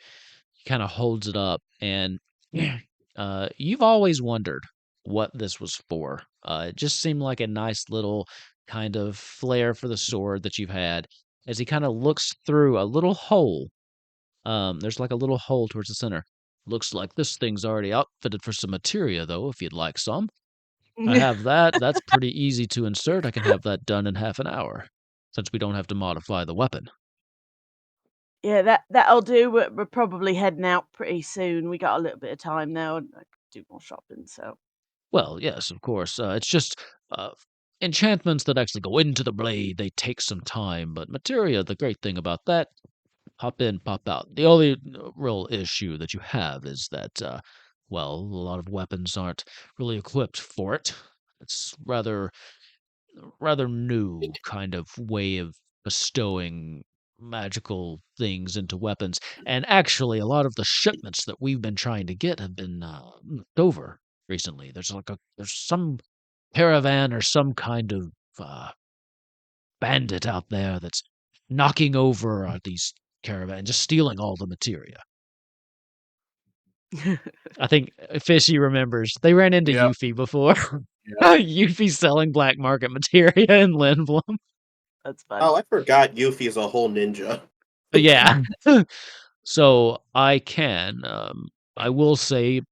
kind of holds it up, and you've always wondered what this was for. It just seemed like a nice little kind of flair for the sword that you've had. As he kind of looks through a little hole, there's like a little hole towards the center. Looks like this thing's already outfitted for some materia, though, if you'd like some. I have that. That's pretty easy to insert. I can have that done in half an hour, since we don't have to modify the weapon. Yeah, that'll do. We're probably heading out pretty soon. We got a little bit of time now, and I could do more shopping. So Well, yes, of course. It's just uh, enchantments that actually go into the blade. They take some time, but materia, the great thing about that, pop in, pop out. The only real issue that you have is that, well, a lot of weapons aren't really equipped for it. It's rather new kind of way of bestowing magical things into weapons. And actually, a lot of the shipments that we've been trying to get have been knocked over recently. There's some caravan or some kind of uh, bandit out there that's knocking over these caravan, just stealing all the materia. I think Fishy remembers they ran into Yep. Yuffie before. Yep. Yuffie selling black market materia in Lindblom. that's fun. Oh, I forgot Yuffie is a whole ninja. Yeah. So I will say it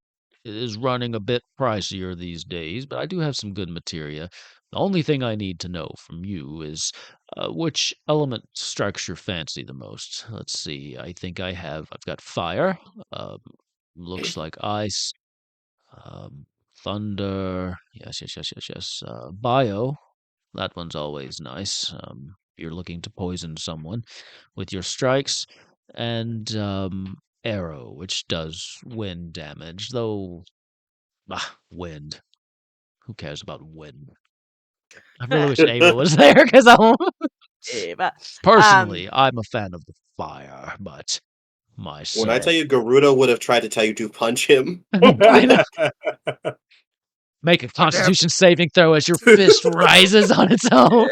is running a bit pricier these days, but I do have some good materia. The only thing I need to know from you is which element strikes your fancy the most. Let's see. I've got fire. Um, looks like ice. Um, thunder. Yes, yes, yes, yes, yes. Bio. That one's always nice. If you're looking to poison someone with your strikes, and arrow, which does wind damage, though. Wind. Who cares about wind? I really wish Ava was there because Yeah, but personally, I'm a fan of the fire, but When I myself. tell you Garuda would have tried to tell you to punch him. I know. Make a Constitution saving throw as your fist rises on its own.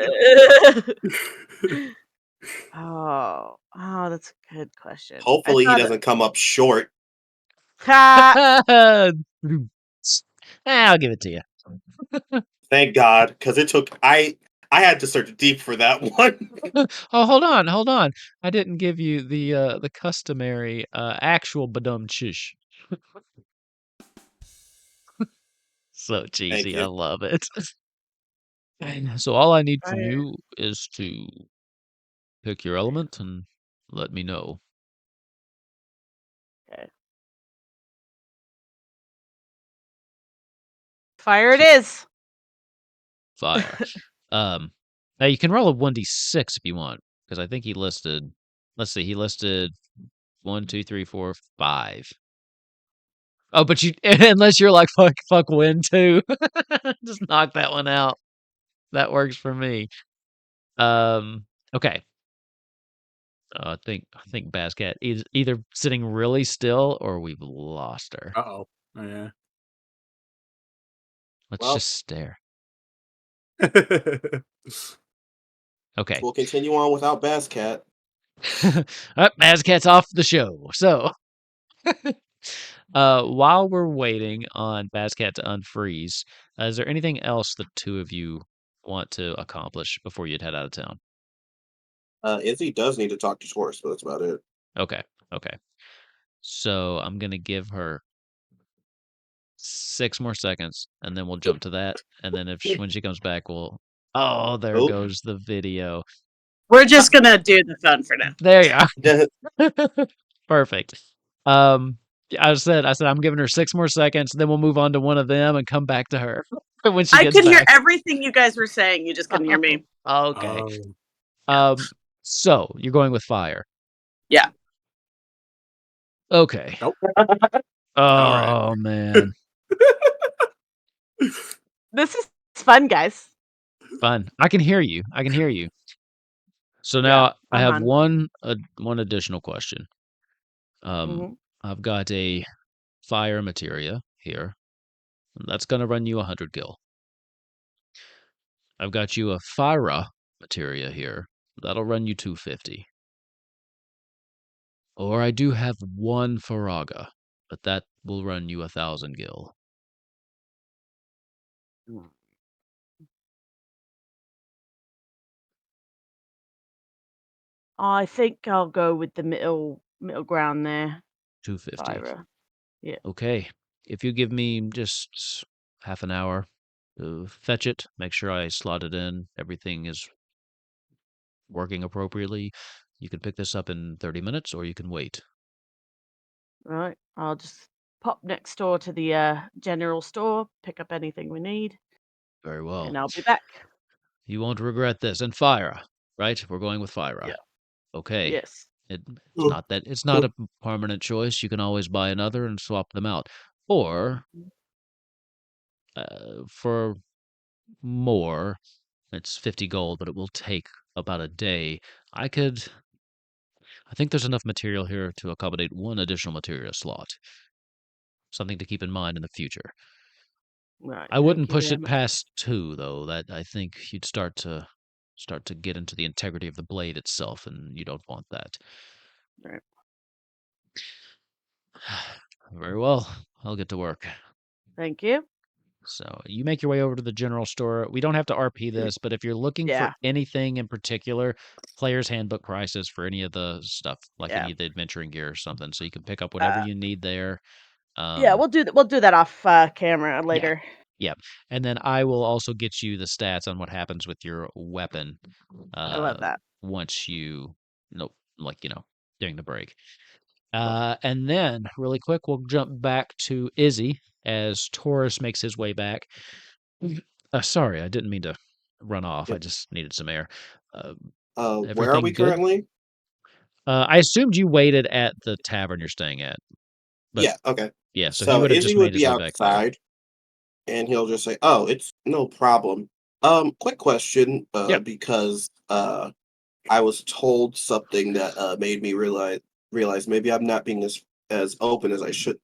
that's a good question. I Hopefully he thought, doesn't come up short. I'll give it to you. Thank God, because it took I had to search deep for that one. Oh, hold on. I didn't give you the customary actual badum chish. So Thank cheesy, I you. love it. And so all I need from I- you is to pick your element and let me know. okay. Fire it is. Fire. Now you can roll a 1d6 if you want, because I think he listed. Let's see, he listed 1, 2, 3, 4, 5. Oh, but you unless you're like fuck win too, just knock that one out. That works for me. Okay. I think Basket is either sitting really still or we've lost her. Uh-oh. Oh, yeah. Let's Well, just stare. Okay. We'll continue on without Bazcat. Mazcat's off the show. So, while we're waiting on Bazcat to unfreeze, is there anything else the two of you want to accomplish before you'd head out of town? Izzy does need to talk to Taurus, but that's about it. Okay. Okay. So I'm gonna give her 6 more seconds, and then we'll jump to that. And then when she comes back, we'll. Oh, there Oh. goes the video. We're just gonna do the phone for now. There you are. Yeah. Perfect. I said I'm giving her 6 more seconds, then we'll move on to one of them and come back to her when she I gets could hear back. everything you guys were saying. You just couldn't hear me. Okay. Oh. So you're going with fire. Yeah. Okay. Nope. Oh Alright. man. This is fun, guys. Fun. I can hear you. I can hear you. So Yeah, now I I'm have on. one additional question. Mhm. I've got a fire materia here. That's going to run you 100 gil. I've got you a fire materia here. That'll run you 250. Or I do have one faraga, but that will run you 1,000 gil. I think I'll go with the middle ground there. 250. Fire. Yeah. Okay. If you give me just half an hour to fetch it, make sure I slot it in, everything is working appropriately, you can pick this up in 30 minutes or you can wait. Right. I'll just pop next door to the general store, pick up anything we need, Very well. and I'll be back. You won't regret this. And fire, right? We're going with fire. Yeah. Okay. Yes. It's not a permanent choice. You can always buy another and swap them out. Or for more, it's 50 gold, but it will take about a day. I think there's enough material here to accommodate one additional material slot. Something to keep in mind in the future. Right. I Thank wouldn't you push very it much. past 2 though. That I think you'd start to get into the integrity of the blade itself, and you don't want that. Right. Very well. I'll get to work. Thank you. So you make your way over to the general store. We don't have to RP this, but if you're looking for Yeah. anything in particular, player's handbook prices for any of the stuff, like Yeah. any of the adventuring gear or something, so you can pick up whatever you need there. Yeah. Um, We'll do that off camera later. yeah, and then I will also get you the stats on what happens with your weapon. I love that. Once during the break. Cool. And then, really quick, we'll jump back to Izzy as Taurus makes his way back. Sorry, I didn't mean to run off. I Yep. just needed some air. Where are Everything we good? currently? I assumed you waited at the tavern you're staying at. But Yeah, okay. yeah, so he So would have Izzy just made would his be way back there. outside and he'll just say, "Oh, it's no problem." Quick question, Yep. because I was told something that made me realize maybe I'm not being as open as I should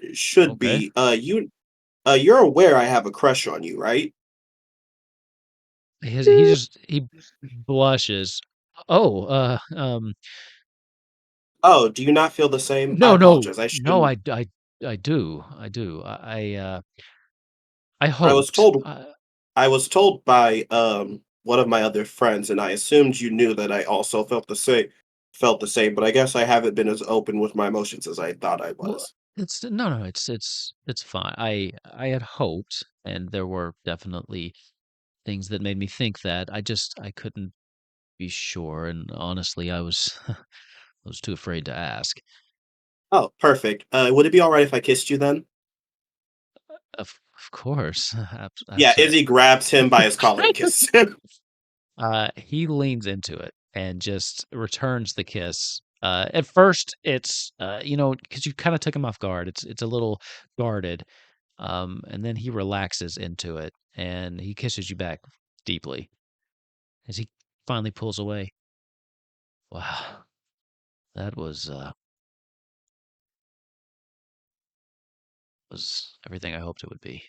Okay. be. You're aware I have a crush on you, right? He blushes. Oh, Oh, do you not feel the same? I no, no, apologize. I no, shouldn't. I do. I I was hoped. told I was told by one of my other friends, and I assumed you knew that I also felt the same, but I guess I haven't been as open with my emotions as I thought I Well, was. it's no, it's fine. I had hoped, and there were definitely things that made me think that. I couldn't be sure, and honestly, I was I was too afraid to ask. Oh, perfect. Would it be all right if I kissed you then? Of course, Yeah, Izzy grabs him by his collar and kisses him. he leans into it and just returns the kiss. At first, it's because you kind of took him off guard. It's a little guarded, and then he relaxes into it and he kisses you back deeply as he finally pulls away. Wow, that was everything I hoped it would be.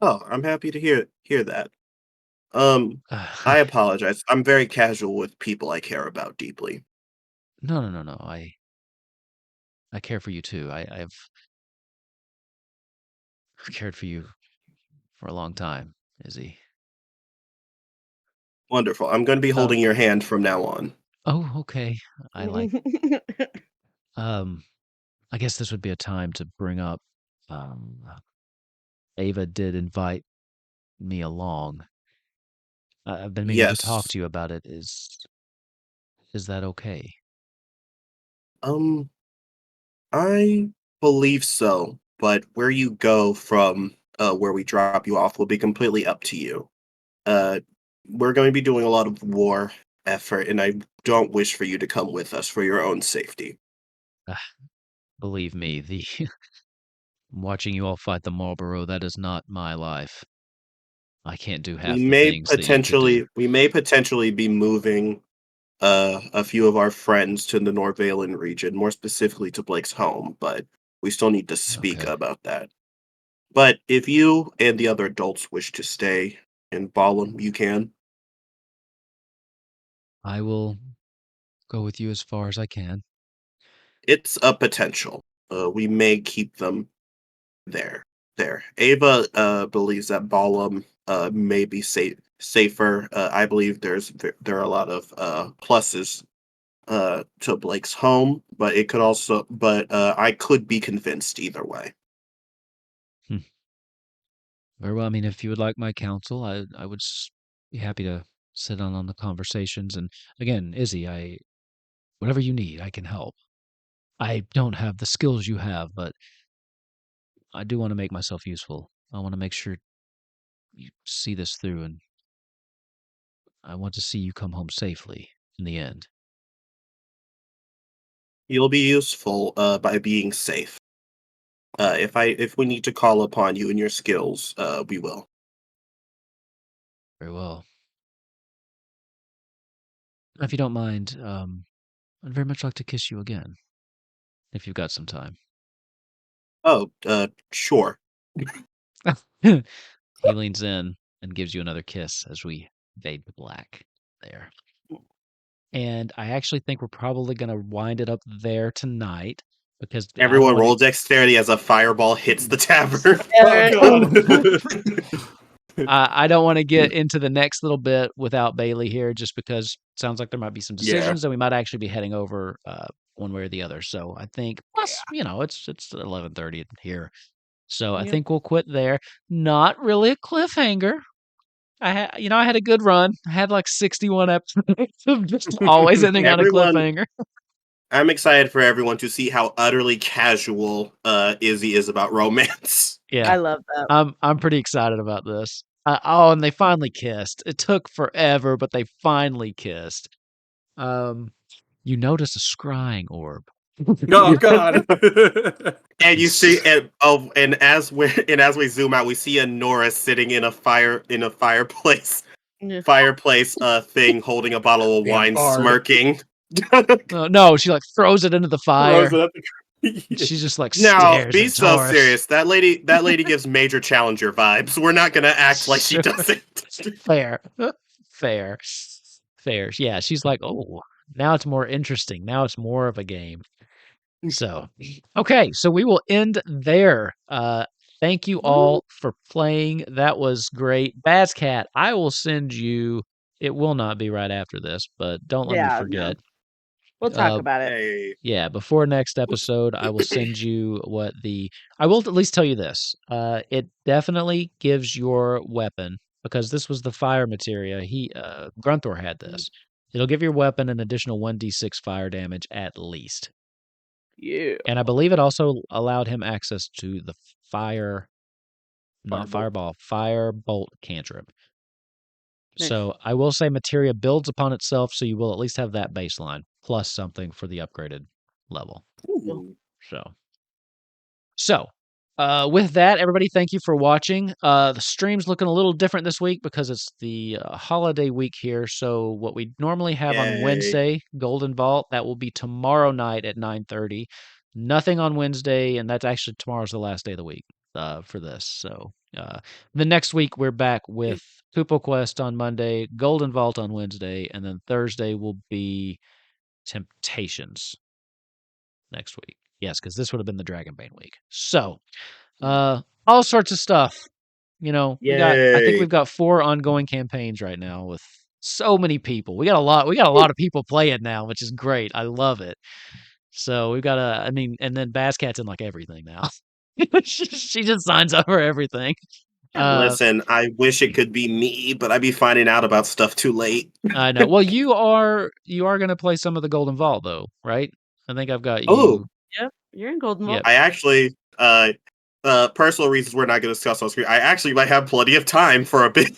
Oh, I'm happy to hear that. I apologize. I'm very casual with people I care about deeply. No. I care for you too. I've cared for you for a long time, Izzy. Wonderful. I'm going to be Uh, holding your hand from now on. oh, okay. I like. Um, I guess this would be a time to bring up. Ava did invite me along. I've been meaning to talk Yes. to you about it. Is that okay? Um, I believe so, but where you go from where we drop you off will be completely up to you. Uh, we're going to be doing a lot of war effort, and I don't wish for you to come with us for your own safety. Ah, believe me, the watching you all fight the Marlboro, that is not my life. I can't do half the things that you could do. We may potentially be moving a few of our friends to the Norvalen region, more specifically to Blake's home, but we still need to speak Okay. about that. But if you and the other adults wish to stay in Ballum, you can. I will go with you as far as I can. It's a potential. We may keep them there. There. Ava believes that Ballum may be safer. I believe there are a lot of pluses to Blake's home, but I could be convinced either way. Hmm. Very well. I mean, if you would like my counsel, I would be happy to sit on the conversations. And again, Izzy, whatever you need, I can help. I don't have the skills you have, but I do want to make myself useful. I want to make sure you see this through, and I want to see you come home safely in the end. You'll be useful by being safe. If we need to call upon you and your skills, we will. Very well. If you don't mind, I'd very much like to kiss you again, if you've got some time. Oh, sure. He leans in and gives you another kiss as we fade to black there. And I actually think we're probably going to wind it up there tonight because I don't Everyone want roll dexterity as a fireball hits the tavern. Oh god. I don't want to get into the next little bit without Bailey here, just because it sounds like there might be some Yeah. decisions that we might actually be heading over one way or the other. So I think, plus, it's 11:30 here, so I Yep. think we'll quit there. Not really a cliffhanger. I had a good run. I had like 61 episodes of just always ending on a Everyone, cliffhanger. I'm excited for everyone to see how utterly casual Izzy is about romance. Yeah, I love that. I'm pretty excited about this. Oh, and they finally kissed. It took forever, but they finally kissed. Um, you notice a scrying orb. Oh god. And you see, It's- and as we zoom out, we see a Nora sitting in a fireplace Yeah. thing, holding a bottle of Damn wine, bard. smirking. No, she like throws it into the Throws fire. it at the tree. She just like Now, stares be at so Taurus. serious. That lady gives major challenger vibes. We're not gonna act like she Sure. doesn't. Fair. Fair. Fair. Yeah, she's like, oh, now it's more interesting. Now it's more of a game. So, okay, so we will end there. Thank you Woo. all for playing. That was great. Bazcat, I will send you. It will not be right after this, but don't let me Yeah, no. forget. We'll talk Uh, about it. Hey, yeah, before next episode, I will send you I will at least tell you this. It definitely gives your weapon, because this was the fire materia. Grunthor had this. It'll give your weapon an additional 1d6 fire damage at least. Yeah. And I believe it also allowed him access to the fire, not Firebolt. fireball, fire bolt cantrip. Nice. So I will say materia builds upon itself, so you will at least have that baseline plus something for the upgraded level. Cool. Ooh. So, with that, everybody, thank you for watching. The stream's looking a little different this week because it's the holiday week here. So, what we normally have on Yay. Wednesday, Golden Vault, that will be tomorrow night at 9:30. Nothing on Wednesday, and that's actually tomorrow's the last day of the week. for this. So the next week we're back with Kupo Quest on Monday, Golden Vault on Wednesday, and then Thursday will be Temptations next week. Yes, because this would have been the Dragonbane week. So all sorts of stuff. I think Yay. we've got 4 ongoing campaigns right now with so many people. We got a lot of people playing now, which is great. I love it. So we've got and then Basscat's in like everything now. she just signs up for everything. Listen, I wish it could be me, but I'd be finding out about stuff too late. I know. Well, you are going to play some of the Golden Vault though, right? I think I've got Oh, you. Yep, you're in Golden Vault. Yep. I actually, personal reasons we're not going to discuss on screen. I actually might have plenty of time for a bit.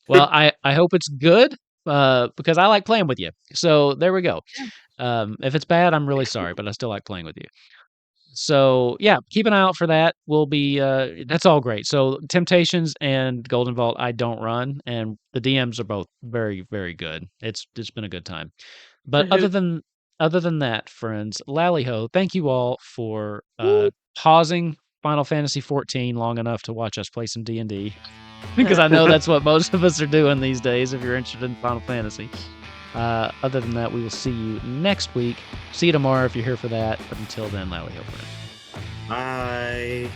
Well, I hope it's good because I like playing with you. So there we go. If it's bad, I'm really sorry, but I still like playing with you. So yeah, keep an eye out for that. We'll be that's all great. So Temptations and Golden Vault I don't run, and the DMs are both very, very good. It's been a good time. But other than that, friends, Lally Ho, thank you all for pausing Final Fantasy 14 long enough to watch us play some D&D. Because I know that's what most of us are doing these days if you're interested in Final Fantasy. Other than that, we will see you next week. See you tomorrow if you're here for that. But until then, Lally Ho, friend. Bye.